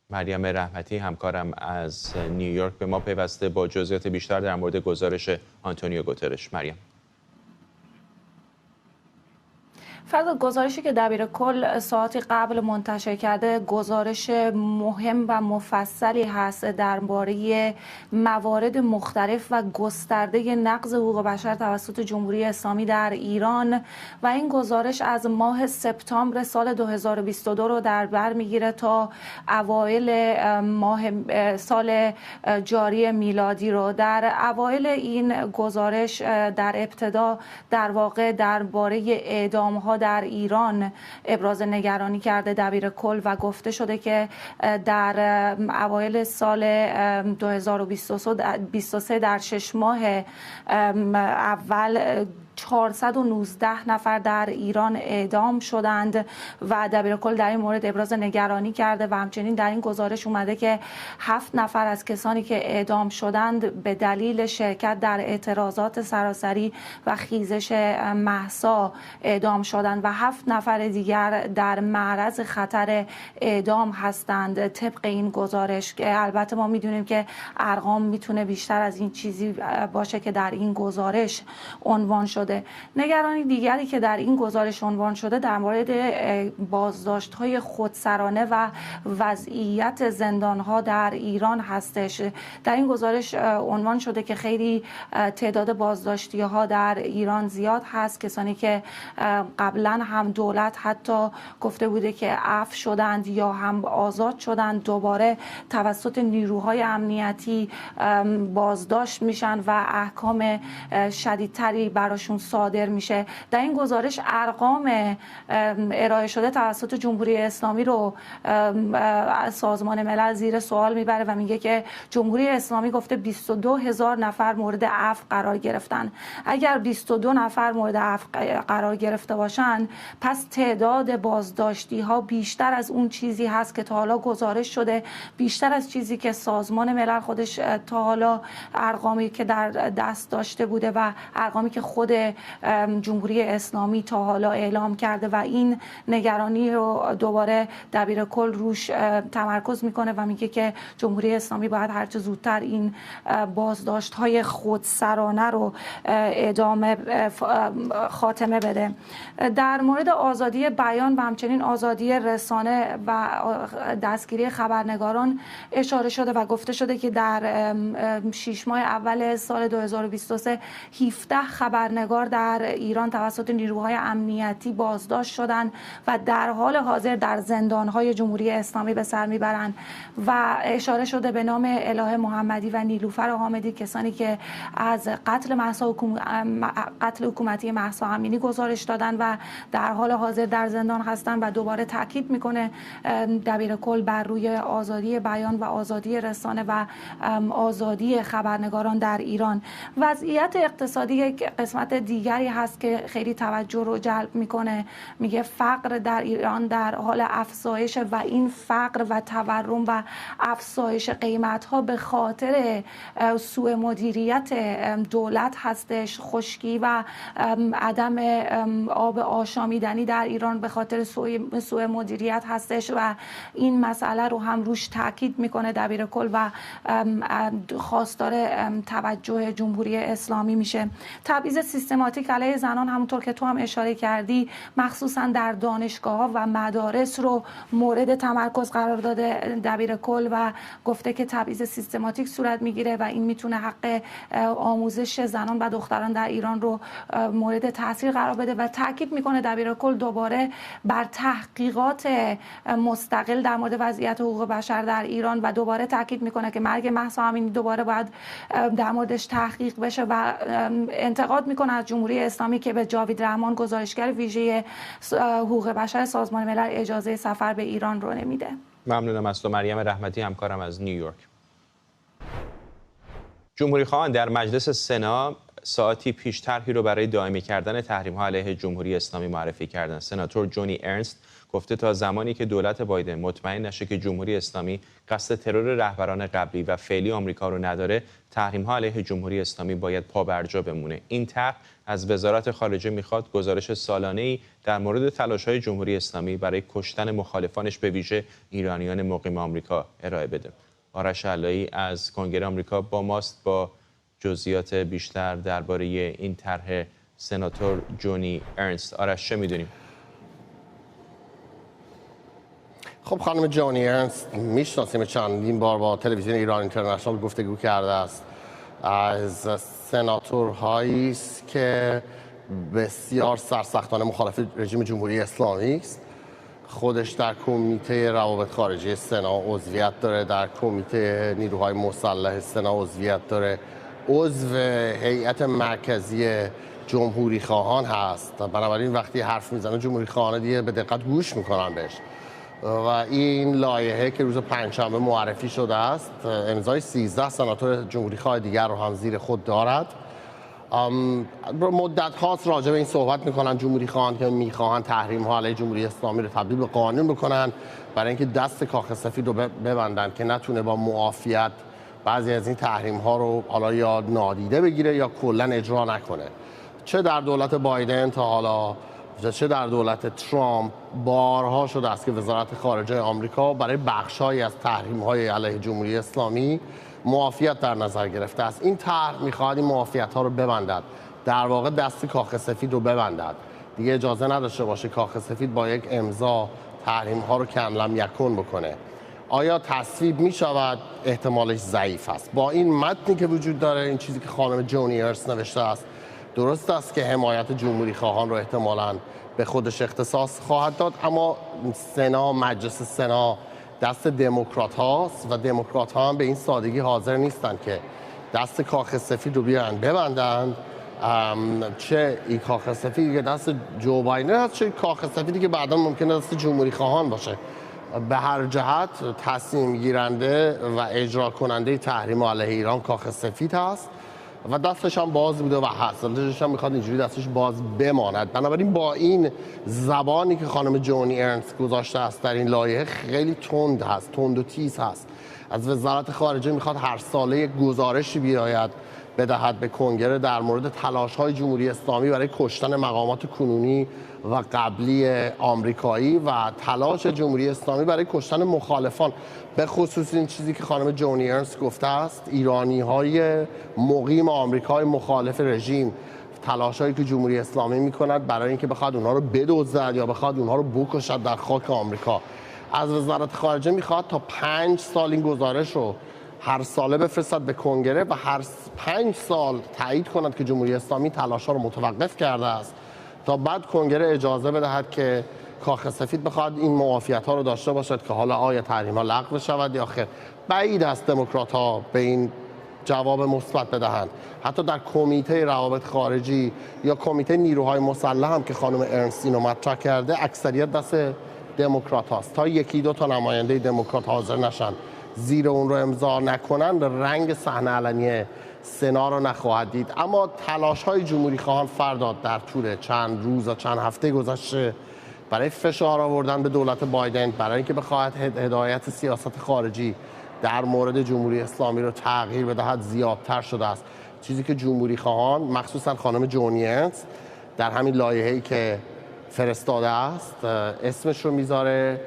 مریم رحمتی همکارم از نیویورک به ما پیوسته با جزئیات بیشتر در مورد گزارش آنتونیو گوترش. مریم. فرض گزارشی که دبیرکل ساعتی قبل منتشر کرده گزارش مهم و مفصلی هست درباره موارد مختلف و گسترده نقض حقوق بشر توسط جمهوری اسلامی در ایران و این گزارش از ماه سپتامبر سال 2022 رو در بر میگیره تا اوایل ماه سال جاری میلادی رو. در اوایل این گزارش در ابتدا در واقع درباره اعدام‌ها در ایران ابراز نگرانی کرده دبیرکل و گفته شده که در اوایل سال 2023 در 6 ماه اول 419 نفر در ایران اعدام شدند و دبیرکل در این مورد ابراز نگرانی کرده و همچنین در این گزارش اومده که 7 نفر از کسانی که اعدام شدند به دلیل شرکت در اعتراضات سراسری و خیزش مهسا اعدام شدند و 7 نفر دیگر در معرض خطر اعدام هستند طبق این گزارش. که البته ما میدونیم که ارقام میتونه بیشتر از این چیزی باشه که در این گزارش عنوان شده. نگرانی دیگری که در این گزارش عنوان شده در مورد بازداشت‌های خودسرانه و وضعیت زندان‌ها در ایران هستش. در این گزارش عنوان شده که خیلی تعداد بازداشتی‌ها در ایران زیاد هست، کسانی که قبلا هم دولت حتی گفته بوده که عفو شدند یا هم آزاد شدند دوباره توسط نیروهای امنیتی بازداشت میشن و احکام شدیدتری براشون صادر میشه. در این گزارش ارقام ارائه شده توسط جمهوری اسلامی رو سازمان ملل زیر سوال میبره و میگه که جمهوری اسلامی گفته 22,000 نفر مورد عفو قرار گرفتن. اگر 22 نفر مورد عفو قرار گرفته باشن پس تعداد بازداشتی ها بیشتر از اون چیزی هست که تا حالا گزارش شده، بیشتر از چیزی که سازمان ملل خودش تا حالا ارقامی که در دست داشته بوده و ارقامی که خود جمهوری اسلامی تا حالا اعلام کرده و این نگرانی رو دوباره دبیرکل روش تمرکز میکنه و میگه که جمهوری اسلامی باید هرچه زودتر این بازداشت‌های خودسرانه رو ادامه خاتمه بده. در مورد آزادی بیان و همچنین آزادی رسانه و دستگیری خبرنگاران اشاره شده و گفته شده که در 6 ماه اول سال 2023 17 خبرنگار در ایران توسط نیروهای امنیتی بازداشت شدند و در حال حاضر در زندان‌های جمهوری اسلامی به سر میبرند و اشاره شده به نام الهه محمدی و نیلوفر حامدی، کسانی که از قتل حکومتی مهسا امینی گزارش دادن و در حال حاضر در زندان هستند و دوباره تاکید میکنه دبیرکل بر روی آزادی بیان و آزادی رسانه و آزادی خبرنگاران در ایران. وضعیت اقتصادی یک قسمت دیگری هست که خیلی توجه رو جلب میکنه. میگه فقر در ایران در حال افزایش و این فقر و تورم و افزایش قیمت ها به خاطر سوء مدیریت دولت هستش. خشکی و عدم آب آشامیدنی در ایران به خاطر سوء مدیریت هستش و این مسئله رو هم روش تاکید میکنه دبیرکل و خواستار توجه جمهوری اسلامی میشه. تبعیض سیستماتیک علیه زنان همونطور که تو هم اشاره کردی مخصوصا در دانشگاه‌ها و مدارس رو مورد تمرکز قرار داده دبیرکل و گفته که تبعیض سیستماتیک صورت میگیره و این میتونه حق آموزش زنان و دختران در ایران رو مورد تاثیر قرار بده و تاکید میکنه دبیرکل دوباره بر تحقیقات مستقل در مورد وضعیت حقوق بشر در ایران و دوباره تاکید میکنه که مرگ مهسا امینی دوباره باید در موردش تحقیق بشه و انتقاد میکنه از جمهوری اسلامی که به جاوید رحمان گزارشگر ویژه حقوق بشر سازمان ملل اجازه سفر به ایران رو نمیده. ممنونم از تو مریم رحمتی، همکارم از نیویورک. جمهوری‌خواهان در مجلس سنا ساعتی پیش طرحی رو برای دائمی کردن تحریم‌ها علیه جمهوری اسلامی معرفی کردند. سناتور جونی ارنست گفته تا زمانی که دولت بایدن مطمئن نشه که جمهوری اسلامی قصد ترور رهبران قبلی و فعلی آمریکا رو نداره، تحریم‌ها علیه جمهوری اسلامی باید پابرجا بمونه. این طرح از وزارت خارجه میخواد گزارش سالانه‌ای در مورد تلاش‌های جمهوری اسلامی برای کشتن مخالفانش به ویژه ایرانیان مقیم آمریکا ارائه بده. آرش علایی از کنگره آمریکا با ماست با جزئیات بیشتر درباره این طرح سناتور جونی ارنست. آرش چه می‌دونیم؟ خب خانم جونی ارنست میشناسیم، چندین بار با تلویزیون ایران اینترنشنال گفتگو کرده است. از سناتورهایی است که بسیار سرسختانه مخالف رژیم جمهوری اسلامی است. خودش در کمیته روابط خارجی سنا عضویت داره، در کمیته نیروهای مسلح سنا عضویت داره، عضو هیئت مرکزی جمهوری خواهان هست. بنابراین وقتی حرف میزنه جمهوری خواهان دیگه به دقت گوش میکنن بهش. و این لایحه که روز پنجشنبه معرفی شده است امضای 13 سناتور جمهوری خواه دیگر رو هم زیر خود دارد. مدت هاست راجع به این صحبت میکنن جمهوری خواهان که میخواهن تحریم ها علیه جمهوری اسلامی رو تبدیل به قانون بکنن برای اینکه دست کاخ سفید رو ببندن که نتونه با معافیت بعضی از این تحریم ها رو حالا یا نادیده بگیره یا کلا اجرا نکنه. چه در دولت بایدن تا حالا چه در دولت ترامپ بارها شده است که وزارت خارجه آمریکا برای بخش‌هایی از تحریم‌های علیه جمهوری اسلامی معافیت در نظر گرفته است. این طرح می‌خواد این معافیت‌ها رو ببندد، در واقع دست کاخ سفید رو ببندد، دیگه اجازه نداشته باشه کاخ سفید با یک امضا تحریم‌ها رو کم لم یکن بکنه. آیا تصویب می‌شود؟ احتمالش ضعیف است. با این متنی که وجود داره، این چیزی که خانم جونی ارنست نوشته است، درست است که حمایت جمهوری خواهان رو احتمالاً به خودش اختصاص خواهد داد، اما سنا، مجلس سنا دست دموکرات هاست و دموکرات ها هم به این سادگی حاضر نیستند که دست کاخ سفید رو بیان ببندند. چه این کاخ سفید که دست جو بایدن هست، چه کاخ سفیدی که بعدا ممکنه دست جمهوری خواهان باشه. به هر جهت تصمیم گیرنده و اجرا کننده تحریم علیه ایران کاخ سفید هست و دستش هم باز بوده و هست، دلش هم میخواد اینجوری دستش باز بماند. بنابراین با این زبانی که خانم جونی ارنست گذاشته است در این لایحه خیلی تند هست، تند و تیز هست. از وزارت خارجه میخواد هر ساله یک گزارشی بیاید بدهد به کنگره در مورد تلاش‌های جمهوری اسلامی برای کشتن مقامات کنونی و قبلی آمریکایی و تلاش جمهوری اسلامی برای کشتن مخالفان، به خصوص این چیزی که خانم جونی ارنست گفته است، ایرانی‌های مقیم آمریکای مخالف رژیم، تلاش‌هایی که جمهوری اسلامی می‌کند برای اینکه بخواد اونها رو بدزدد یا بخواد اونها رو بکشد در خاک آمریکا. از وزارت خارجه می‌خواد تا 5 سال این گزارش رو هر ساله بفرستد به کنگره و هر 5 سال تایید کند که جمهوری اسلامی تلاش‌ها رو متوقف کرده است تا بعد کنگره اجازه بدهد که کاخ سفید بخواد این معافیت‌ها رو داشته باشد که حالا آیا تحریم‌ها لغو شود یا خیر. بعید است دموکرات‌ها به این جواب مثبت بدهند. حتی در کمیته روابط خارجی یا کمیته نیروهای مسلح هم که خانم ارنست اینو مطرح کرده، اکثریت دست دموکرات هاست. تا یکی دو تا نماینده دموکرات حاضر نشن زیر اون رو امضا نکنن، رنگ صحنه علنی سنا رو نخواهد دید. اما تلاش های جمهوری خواهان فرداد در طول چند روز و چند هفته گذشته برای فشار آوردن به دولت بایدن برای اینکه بخواهد هدایت سیاست خارجی در مورد جمهوری اسلامی رو تغییر بدهد زیادتر شده است. چیزی که جمهوری خواهان مخصوصا خانم جونی ارنست در همین لایحه‌ای که فرستاده است اسمش رو میذاره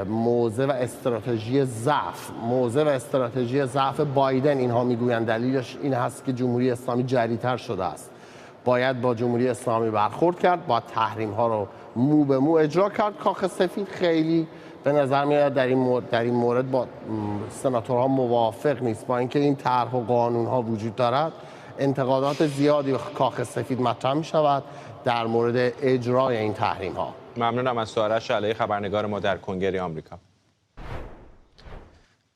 موضع و استراتژی ضعف. موضع و استراتژی ضعف بایدن، اینها میگویند دلیلش این هست که جمهوری اسلامی جری‌تر شده است. باید با جمهوری اسلامی برخورد کرد، با تحریم ها رو مو به مو اجرا کرد. کاخ سفید خیلی به نظر میاد در این مورد با سناتورها موافق نیست. با اینکه این طرح و قانون ها وجود دارد، انتقادات زیادی به کاخ سفید مطرح می شود در مورد اجرای این تحریم ها. ممنونم از آرش علایی، خبرنگار ما در کنگره آمریکا.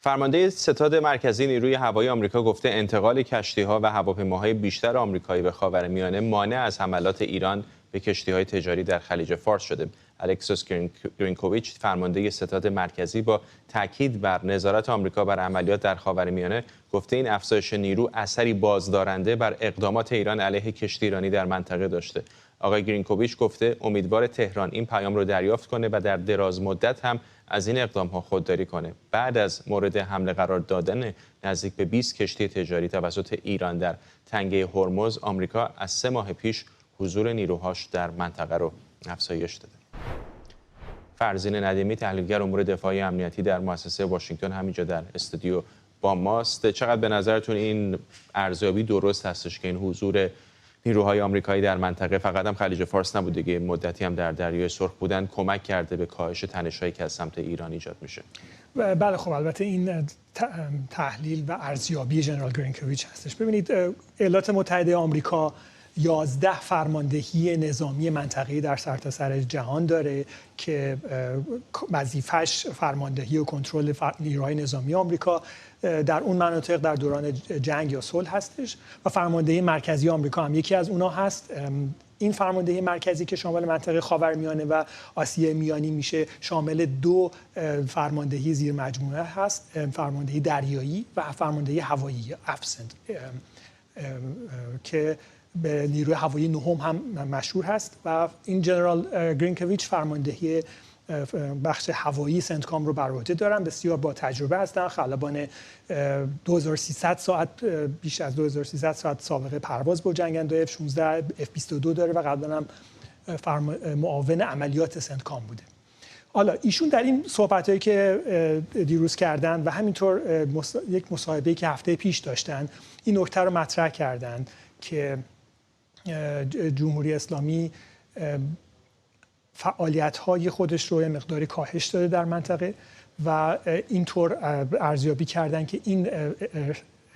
فرمانده ستاد مرکزی نیروی هوایی آمریکا گفته انتقال کشتی‌ها و هواپیماهای بیشتر آمریکایی به خاورمیانه مانع از حملات ایران به کشتی‌های تجاری در خلیج فارس شده. الکسوس گرینکوویچ فرمانده ستاد مرکزی با تاکید بر نظارت آمریکا بر عملیات در خاورمیانه گفته این افزایش نیرو اثری بازدارنده بر اقدامات ایران علیه کشتی ایرانی در منطقه داشته. آقای گرینکوویچ گفته امیدوار تهران این پیام رو دریافت کنه و در دراز مدت هم از این اقدام‌ها خودداری کنه. بعد از مورد حمله قرار دادن نزدیک به 20 کشتی تجاری توسط ایران در تنگه هرمز، آمریکا از 3 ماه پیش حضور نیروهاش در منطقه رو افزایش داده. فرزین ندیمی تحلیلگر امور دفاعی امنیتی در مؤسسه واشنگتن همینجا در استودیو با ماست. چقدر به نظرتون این ارزیابی درست هستش که این حضور نیروهای آمریکایی در منطقه فقط هم خلیج فارس نبود دیگه، مدتی هم در دریای سرخ بودن، کمک کرده به کاهش تنش‌هایی که از سمت ایران ایجاد میشه؟ بله خب البته این تحلیل و ارزیابی ژنرال گرینکوویچ هستش. ببینید ایالات متحده آمریکا 11 فرماندهی نظامی منطقه‌ای در سرتاسر جهان داره که وظیفه‌اش فرماندهی و کنترل نیروهای نظامی آمریکا در اون مناطق در دوران جنگ یا صلح هستش و فرماندهی مرکزی آمریکا هم یکی از اونها هست. این فرماندهی مرکزی که شامل منطقه خاورمیانه و آسیای میانی میشه شامل 2 فرماندهی زیر مجموعه هست، فرماندهی دریایی و فرماندهی هوایی افسند که به نیروی هوایی نهم هم مشهور هست و این جنرال گرینکوویچ فرماندهی بخش هوایی سنتکام رو بر عهده دارن، بسیار با تجربه هستن، خلبان 2300 ساعت بیش از 2300 ساعت سابقه پرواز با جنگنده F-16 F-22 داره و قبلا هم معاون عملیات سنتکام بوده. حالا ایشون در این صحبتایی که دیروز کردن و همینطور یک مصاحبه‌ای که هفته پیش داشتن این نکته رو مطرح کردن که جمهوری اسلامی فعالیت‌های خودش رو یه مقداری کاهش داده در منطقه و اینطور ارزیابی کردن که این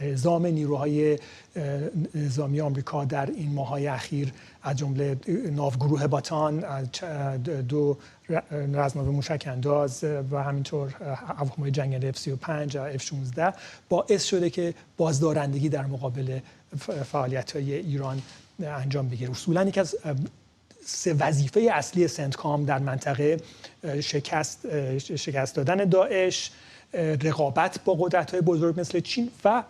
اعزام نیروهای نظامی آمریکا در این ماه‌های اخیر از جمله ناوگروه باتان، 2 رزمناو موشک انداز و همینطور هواپیمای جنگنده F-35 و F-16 باعث شده که بازدارندگی در مقابل فعالیت‌های ایران انجام بگیره. اصولاً یک از 3 وظیفه اصلی سنتکام در منطقه شکست دادن داعش، رقابت با قدرت‌های بزرگ مثل چین و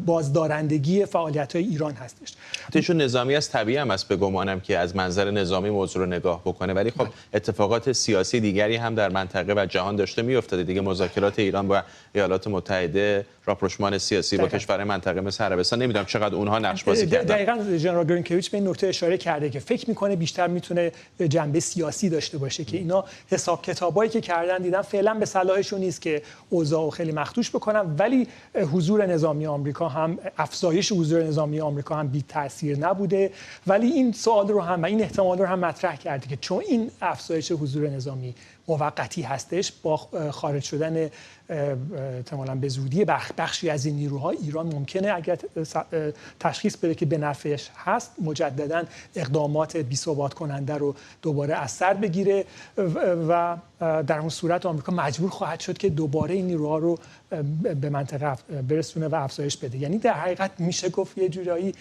بازدارندگی فعالیت‌های ایران هستش. ایشون نظامی از طبیعی هم است به گمانم که از منظر نظامی موضوع رو نگاه بکنه، ولی خب اتفاقات سیاسی دیگری هم در منطقه و جهان داشته میافتاده دیگه. مذاکرات ایران با ایالات متحده، راپروشمان سیاسی با کشورهای منطقه مثل عربستان، نمیدونم چقدر اونها نقش بازی کردن. دقیقاً ژنرال گرینکوویچ به این نکته اشاره کرده که فکر میکنه بیشتر میتونه جنبه سیاسی داشته باشه که اینا حساب کتابایی که کردن دیدن فعلا به صلاحشون نیست که اوضاع خیلی مخدوش بکنن، ولی حضور نظامی آمریکا هم افزایش حضور نظامی آمریکا هم بی تاثیر نبوده، ولی این سوال رو هم و این احتمال رو هم مطرح کرده که چون این افزایش حضور نظامی موقتی هستش با خارج شدن احتمالاً به زودی بخشی از این نیروها ایران ممکنه اگر تشخیص بده که به نفعش هست مجدداً اقدامات بی‌ثبات کننده رو دوباره از سر بگیره و در اون صورت آمریکا مجبور خواهد شد که دوباره این نیروها رو به منطقه برسونه و افزایش بده. یعنی در حقیقت میشه گفت یه جورایی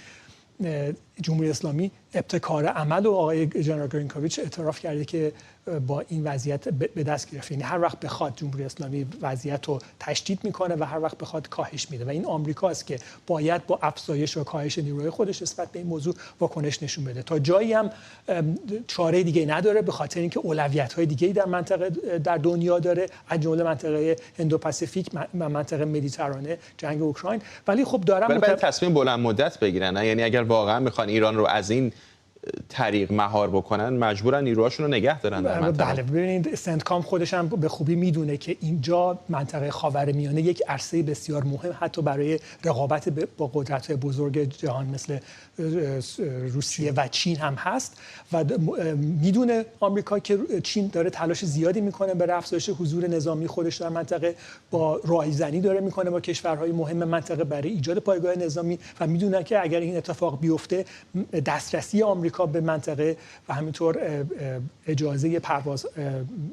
جمهوری اسلامی ابتکار عمل و آقای جنرال گرینکوویچ اعتراف کرده که با این وضعیت به دست گرفته. یعنی هر وقت بخواد جمهوری اسلامی وضعیت رو تشدید میکنه و هر وقت بخواد کاهش میده و این آمریکاست که باید با افزایش و کاهش نیروهای خودش نسبت به این موضوع واکنش نشون بده. تا جایی هم چاره دیگه نداره به خاطر اینکه اولویت‌های دیگه‌ای در منطقه در دنیا داره، از جمله منطقه هندو پاسیفیک و منطقه مدیترانه، جنگ اوکراین. ولی خب دارن تصمیم بلند مدت بگیرن، یعنی اگر واقعا میخوان ایران رو از این طریق مهار بکنن مجبورن نیروهاشون رو نگه دارن در منطقه. بله ببینید سنتکام خودش هم به خوبی میدونه که اینجا منطقه خاورمیانه یک عرصه بسیار مهم حتی برای رقابت با قدرت‌های بزرگ جهان مثل روسیه و چین هم هست و میدونه آمریکا که چین داره تلاش زیادی میکنه برای افزایش حضور نظامی خودش در منطقه، با راهزنی داره میکنه با کشورهای مهم منطقه برای ایجاد پایگاه نظامی و میدونه که اگر این اتفاق بیفته دسترسی آمریکا آمریکا به منطقه و همینطور اجازه پرواز،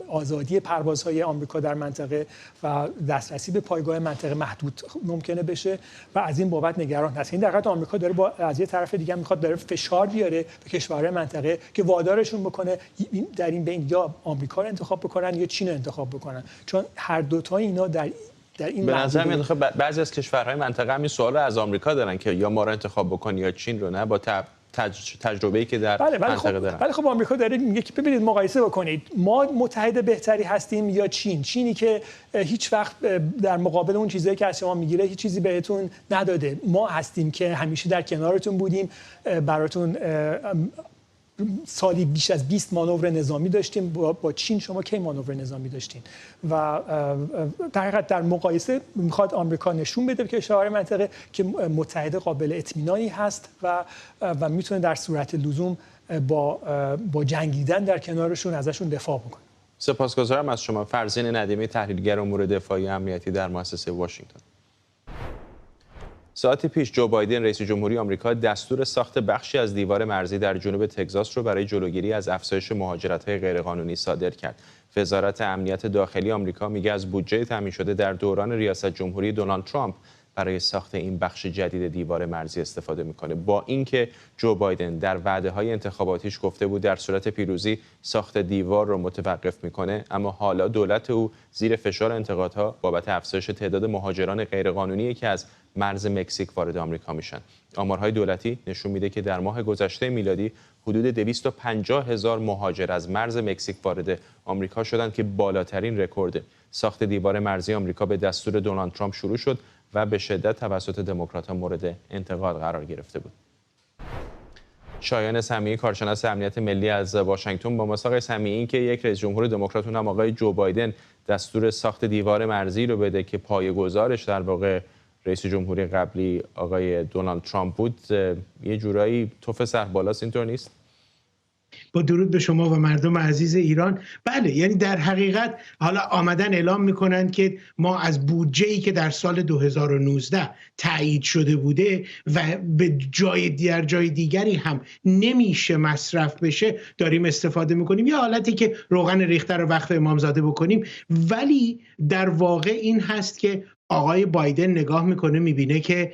آزادی پروازهای آمریکا در منطقه و دسترسی به پایگاه منطقه محدود ممکنه بشه و از این بابت نگران هست. این در حقیقت آمریکا داره از یه طرف دیگه میخواد داره فشار بیاره به کشورهای منطقه که وادارشون بکنه در این بین یا آمریکا رو انتخاب بکنن یا چین رو انتخاب بکنن، چون هر دو تا اینا در این به نظر میاد بعضی از کشورهای منطقه همین سوال رو از آمریکا دارن که یا ما رو انتخاب بکنی یا چین رو، نه با تجربه‌ای که در منطقه دارن. ولی خب آمریکا داره میگه که ببینید مقایسه بکنید ما متحد بهتری هستیم یا چینی که هیچ وقت در مقابل اون چیزایی که از شما میگیره هیچ چیزی بهتون نداده. ما هستیم که همیشه در کنارتون بودیم، براتون سالی بیش از 20 مانور نظامی داشتیم. با چین شما کی مانور نظامی داشتین؟ و در حقیقت در مقایسه میخواد آمریکا نشون بده که کشورهای منطقه که متحد قابل اطمینانی هست و میتونه در صورت لزوم با جنگیدن در کنارشون ازشون دفاع بکنه. سپاسگزارم از شما. فرزین ندیمی، تحلیلگر امور دفاعی امنیتی در مؤسسه واشنگتن. ساعتی پیش جو بایدن رئیس جمهوری آمریکا دستور ساخت بخشی از دیوار مرزی در جنوب تگزاس رو برای جلوگیری از افزایش مهاجرت‌های غیرقانونی صادر کرد. وزارت امنیت داخلی آمریکا میگه از بودجه تامین شده در دوران ریاست جمهوری دونالد ترامپ برای ساخت این بخش جدید دیوار مرزی استفاده میکنه، با اینکه جو بایدن در وعده‌های انتخاباتیش گفته بود در صورت پیروزی ساخت دیوار رو متوقف میکنه، اما حالا دولت او زیر فشار انتقادها بابت افزایش تعداد مهاجران غیرقانونی که از مرز مکزیک وارد آمریکا میشن. آمارهای دولتی نشون میده که در ماه گذشته میلادی حدود 250,000 مهاجر از مرز مکزیک وارد آمریکا شدند که بالاترین رکورد. ساخت دیوار مرزی آمریکا به دستور دونالد ترامپ شروع شد و به شدت توسط دموکرات‌ها مورد انتقاد قرار گرفته بود. شایان سمیعی، کارشناس امنیت ملی از واشنگتن، با مساق سمیعی که یک رئیس جمهور دموکرات هم آقای جو بایدن دستور ساخت دیوار مرزی رو بده که پایه‌گذارش در واقع رئیس جمهوری قبلی آقای دونالد ترامپ بود، یه جورایی توف سربالاست، اینطور نیست؟ با درود به شما و مردم عزیز ایران. بله، یعنی در حقیقت حالا آمدن اعلام میکنن که ما از بودجه‌ای که در سال 2019 تایید شده بوده و به جای دیگری هم نمیشه مصرف بشه داریم استفاده میکنیم، یا حالتی که روغن ریخته رو وقف امامزاده بکنیم. ولی در واقع این هست که آقای بایدن نگاه میکنه میبینه که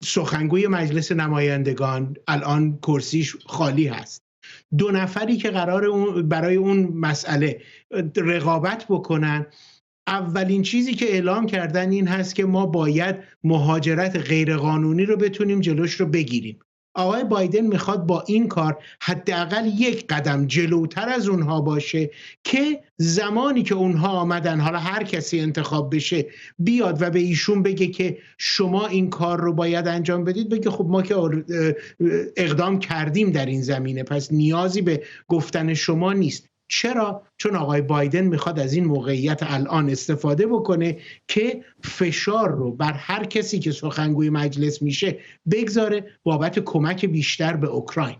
سخنگوی مجلس نمایندگان الان کرسیش خالی هست. 2 نفری که قرار برای اون مسئله رقابت بکنن، اولین چیزی که اعلام کردن این هست که ما باید مهاجرت غیرقانونی رو بتونیم جلوش رو بگیریم. آقای بایدن میخواد با این کار حداقل یک قدم جلوتر از اونها باشه که زمانی که اونها آمدن، حالا هر کسی انتخاب بشه، بیاد و به ایشون بگه که شما این کار رو باید انجام بدید، بگه خب ما که اقدام کردیم در این زمینه، پس نیازی به گفتن شما نیست. چرا؟ چون آقای بایدن میخواد از این موقعیت الان استفاده بکنه که فشار رو بر هر کسی که سخنگوی مجلس میشه بگذاره بابت کمک بیشتر به اوکراین.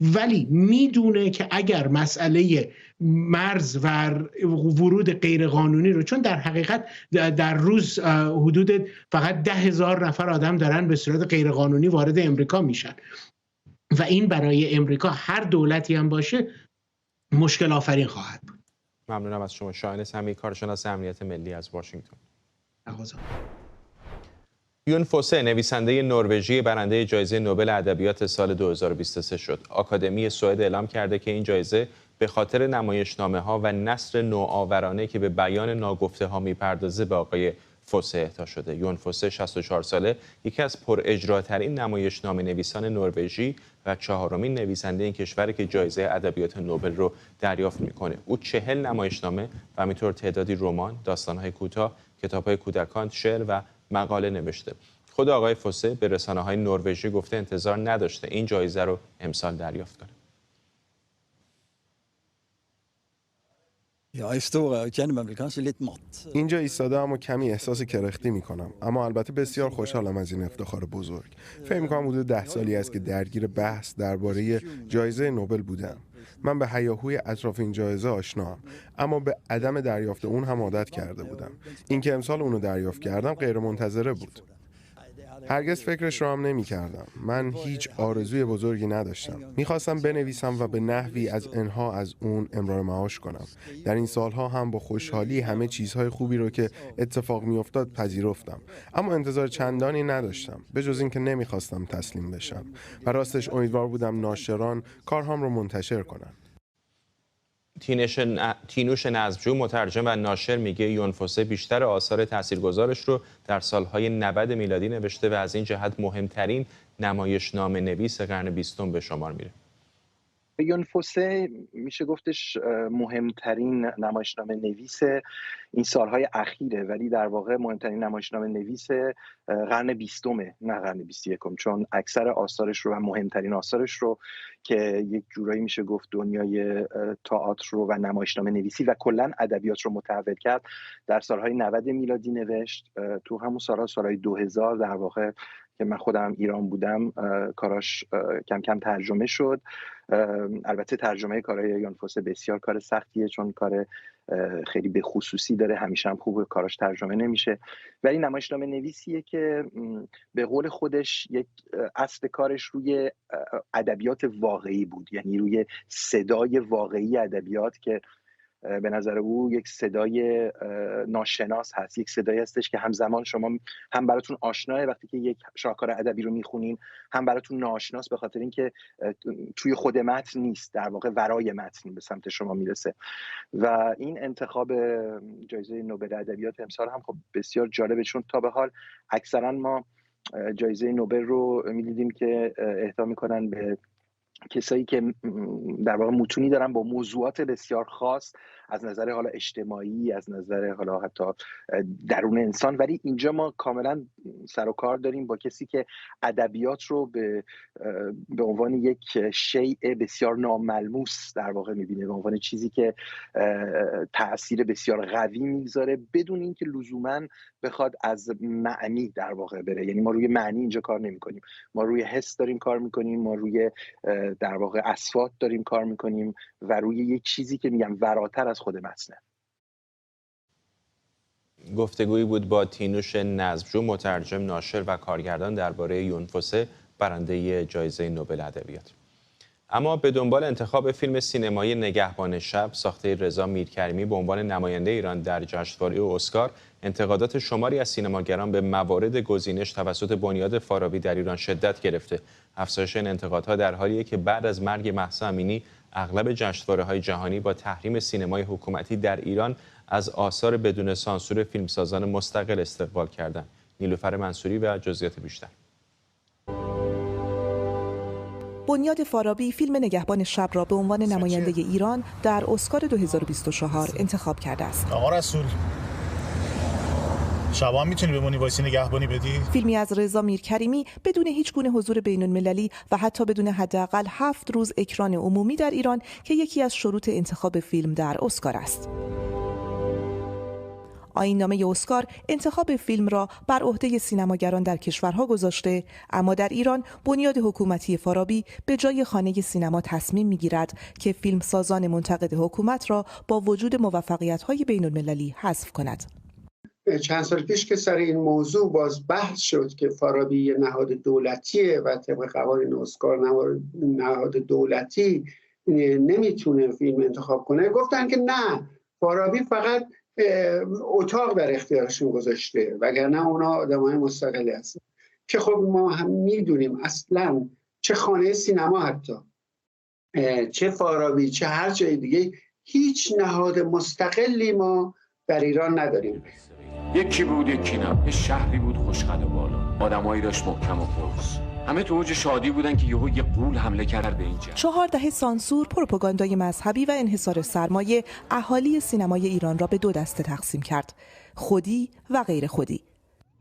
ولی میدونه که اگر مسئله مرز و ورود غیرقانونی رو، چون در حقیقت در روز حدود فقط 10,000 نفر آدم دارن به صورت غیرقانونی وارد امریکا میشن و این برای امریکا هر دولتی هم باشه مشکل آفرین خواهد بود. ممنونم از شما. شایان سمیعی، کارشناس امنیت ملی از واشنگتن. یون فوسه، نویسنده نروژی برنده جایزه نوبل ادبیات سال 2023 شد. آکادمی سوئد اعلام کرده که این جایزه به خاطر نمایشنامه‌ها و نثر نوآورانه که به بیان ناگفته‌ها می‌پردازه به آقای فوسه اهدا شده. یون فوسه 64 ساله، یکی از پراجراترین نمایشنامه نویسان نروژی و 4مین نویسنده این کشور که جایزه ادبیات نوبل رو دریافت میکنه. او 40 نمایشنامه و همینطور تعدادی رمان، داستان‌های کوتاه، کتاب‌های کودکان، شعر و مقاله نوشته. خود آقای فوسه به رسانه‌های نروژی گفته انتظار نداشته این جایزه رو امسال دریافت کنه. اینجا ایستاده اما کمی احساس کرختی میکنم، اما البته بسیار خوشحالم از این افتخار بزرگ. فکر میکنم حدود 10 سالی است که درگیر بحث درباره جایزه نوبل بودم. من به هیاهوی اطراف این جایزه آشنام، اما به عدم دریافت اون هم عادت کرده بودم. اینکه امسال اونو دریافت کردم غیر منتظره بود. هرگز فکرش رو هم نمی کردم. من هیچ آرزوی بزرگی نداشتم. میخواستم بنویسم و به نحوی از انها از اون امرار معاش کنم. در این سالها هم با خوشحالی همه چیزهای خوبی رو که اتفاق میافتاد پذیرفتم، اما انتظار چندانی نداشتم به جز اینکه نمیخواستم تسلیم بشم و راستش امیدوار بودم ناشران کارهام رو منتشر کنن. تینوش نظمجو مترجم و ناشر میگه یونفوسه بیشتر آثار تاثیرگذارش رو در سالهای 90 میلادی نوشته و از این جهت مهمترین نمایشنامه نویس قرن 20 به شمار میره. یونفوسه میشه گفتش مهمترین نمایشنامه نویس این سالهای اخیره، ولی در واقع مهمترین نمایشنامه نویس قرن 20 نه قرن 21، چون اکثر آثارش رو و مهمترین آثارش رو که یک جورایی میشه گفت دنیای تئاتر رو و نمایشنامه نویسی و کلا ادبیات رو متحول کرد در سالهای 90 میلادی نوشت. تو همون سالهای 2000 در واقع که من خودم ایران بودم کاراش کم کم ترجمه شد. البته ترجمه کارهای یونفوسه بسیار کار سختیه، چون کار خیلی به خصوصی داره، همیشه هم خوب کاراش ترجمه نمیشه، ولی نمایشنامه نویسیه که به قول خودش یک اصل کارش روی ادبیات واقعی بود، یعنی روی صدای واقعی ادبیات که به نظر او یک صدای ناشناس هست، یک صدایی هستش که همزمان شما هم براتون آشناه وقتی که یک شاهکار ادبی رو میخونین، هم براتون ناآشناست به خاطر اینکه توی خود متن نیست، در واقع ورای متن به سمت شما میرسه. و این انتخاب جایزه نوبل ادبیات امسال هم خب بسیار جالبه، چون تا به حال اکثرا ما جایزه نوبل رو میدیدیم که اهدا میکنن به کسایی که در واقع متونی دارن با موضوعات بسیار خاص از نظر حالا اجتماعی، از نظر حالا حتی درون انسان، ولی اینجا ما کاملا سر و کار داریم با کسی که ادبیات رو به عنوان یک شیء بسیار ناملموس در واقع میبینه، به عنوان چیزی که تأثیر بسیار قوی میگذاره بدون اینکه لزوما بخواد از معنی در واقع بره. یعنی ما روی معنی اینجا کار نمی‌کنیم، ما روی حس داریم کار می‌کنیم، ما روی در واقع اصوات داریم کار می‌کنیم و روی یک چیزی که میگم وراتر از خود متنه. گفتگویی بود با تینوش نظمجو مترجم، ناشر و کارگردان درباره یونفوسه برنده جایزه نوبل ادبیات. اما به دنبال انتخاب فیلم سینمایی نگهبان شب ساخته رضا میرکریمی به عنوان نماینده ایران در جشنواره اسکار، انتقادات شماری از سینماگران به موارد گزینش توسط بنیاد فارابی در ایران شدت گرفته. افزایش این انتقادها در حالیه که بعد از مرگ مهسا امینی اغلب جشنواره‌های جهانی با تحریم سینمای حکومتی در ایران از آثار بدون سانسور فیلمسازان مستقل استقبال کردند. نیلوفر منصوری و جزئیات بیشتر. بنیاد فارابی فیلم نگهبان شب را به عنوان نماینده ایران در اسکار 2024 انتخاب کرده است. آقا رسول، شبا میتونی بمونی وایسی نگهبانی بدی؟ فیلمی از رضا میرکریمی بدون هیچ گونه حضور بین‌المللی و حتی بدون حداقل 7 روز اکران عمومی در ایران که یکی از شروط انتخاب فیلم در اسکار است. آیین‌نامه اسکار انتخاب فیلم را بر عهده سینماگران در کشورها گذاشته، اما در ایران بنیاد حکومتی فارابی به جای خانه سینما تصمیم می‌گیرد که فیلمسازان منتقد حکومت را با وجود موفقیت‌های بین‌المللی حذف کند. چند سال پیش که سر این موضوع باز بحث شد که فارابی یه نهاد دولتیه و طبق قوانین اسکار نهاد دولتی نمیتونه فیلم انتخاب کنه، گفتن که نه، فارابی فقط اتاق در اختیارشون گذاشته وگرنه اونا آدمای مستقلی هستن، که خب ما هم میدونیم اصلا چه خانه سینما، حتی چه فارابی چه هر جای دیگه، هیچ نهاد مستقلی ما در ایران نداریم. یکی بود یکی نه، یه شهری بود خوشقد و بالا، آدمایی داشت محکم و قرص، همه تو اوج شادی بودن که یهو یه غول حمله کرد به اینجا. 4 دهه سانسور، پروپاگاندای مذهبی و انحصار سرمایه اهالی سینمای ایران را به 2 دسته تقسیم کرد: خودی و غیر خودی.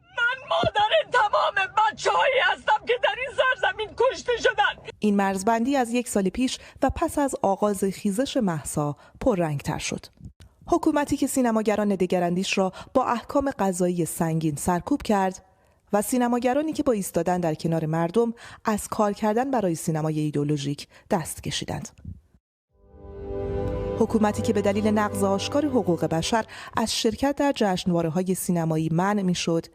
من مادر تمام بچه‌هایی هستم که در این سرزمین کشته شدن. این مرزبندی از 1 سال پیش و پس از آغاز خیزش مهسا پررنگ‌تر شد. حکومتی که سینماگران دگراندیش را با احکام قضایی سنگین سرکوب کرد و سینماگرانی که با ایستادن در کنار مردم از کار کردن برای سینمای ایدئولوژیک دست کشیدند. حکومتی که به دلیل نقض آشکار حقوق بشر از شرکت در جشنواره‌های سینمایی منع می‌شد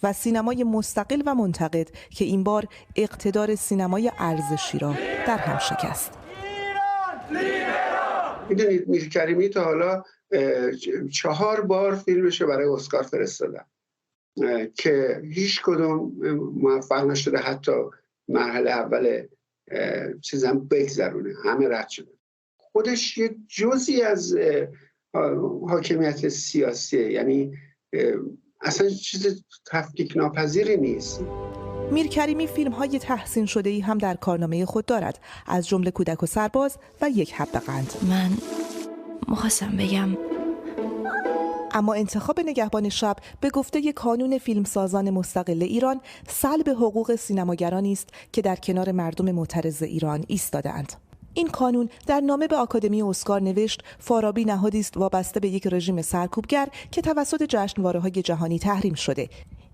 و سینمای مستقل و منتقد که این بار اقتدار سینمای ارزشی را در هم شکست. میدونید میر کریمی تا حالا 4 بار فیلمش رو برای اسکار فرستادن که هیچ کدوم موفق نشده، حتی مرحله اول چیزم بگذرونه، همه رد شده. خودش یه جزئی از حاکمیت سیاسیه، یعنی اصلا چیز تفکیک ناپذیری نیست. میر کریمی فیلم‌های تحسین شده‌ای هم در کارنامه خود دارد، از جمله کودک و سرباز و یک حبه قند. من می‌خواستم بگم اما انتخاب نگهبان شب به گفته کانون فیلمسازان مستقل ایران سلب حقوق سینماگرانی است که در کنار مردم معترض ایران ایستاده‌اند. این کانون در نامه به آکادمی اسکار نوشت فارابی نهادی است وابسته به یک رژیم سرکوبگر که توسط جشنواره‌های جهانی تحریم شده.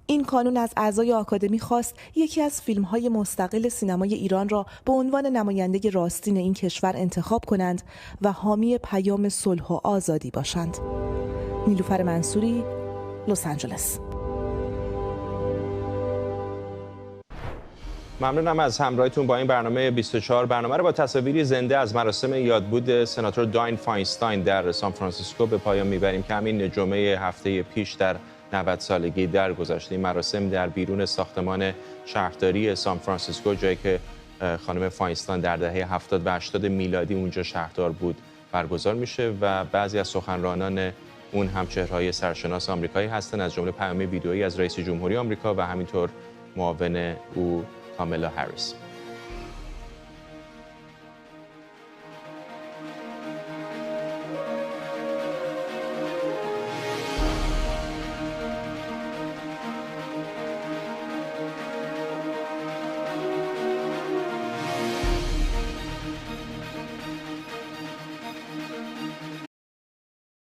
این کانون از اعضای آکادمی خواست یکی از فیلم‌های مستقل سینمای ایران را به عنوان نماینده راستین این کشور انتخاب کنند و حامی پیام صلح و آزادی باشند. نیلوفر منصوری، لس آنجلس. ممنونم از همراهیتون با این برنامه 24. برنامه رو با تصاویری زنده از مراسم یادبود سناتور داین فاینستاین در سان فرانسیسکو به پایان میبریم که همین جمعه هفته پیش در 90 سالگی درگذشت. این مراسم در بیرون ساختمان شهرداری سان فرانسیسکو، جایی که خانم فاینستاین در دهه 70 و 80 میلادی اونجا شهردار بود، برگزار میشه و بعضی از سخنرانان اون هم چهره‌های سرشناس آمریکایی هستند، از جمله پیام ویدئویی از رئیس جمهوری آمریکا و همینطور معاون او کامالا هریس.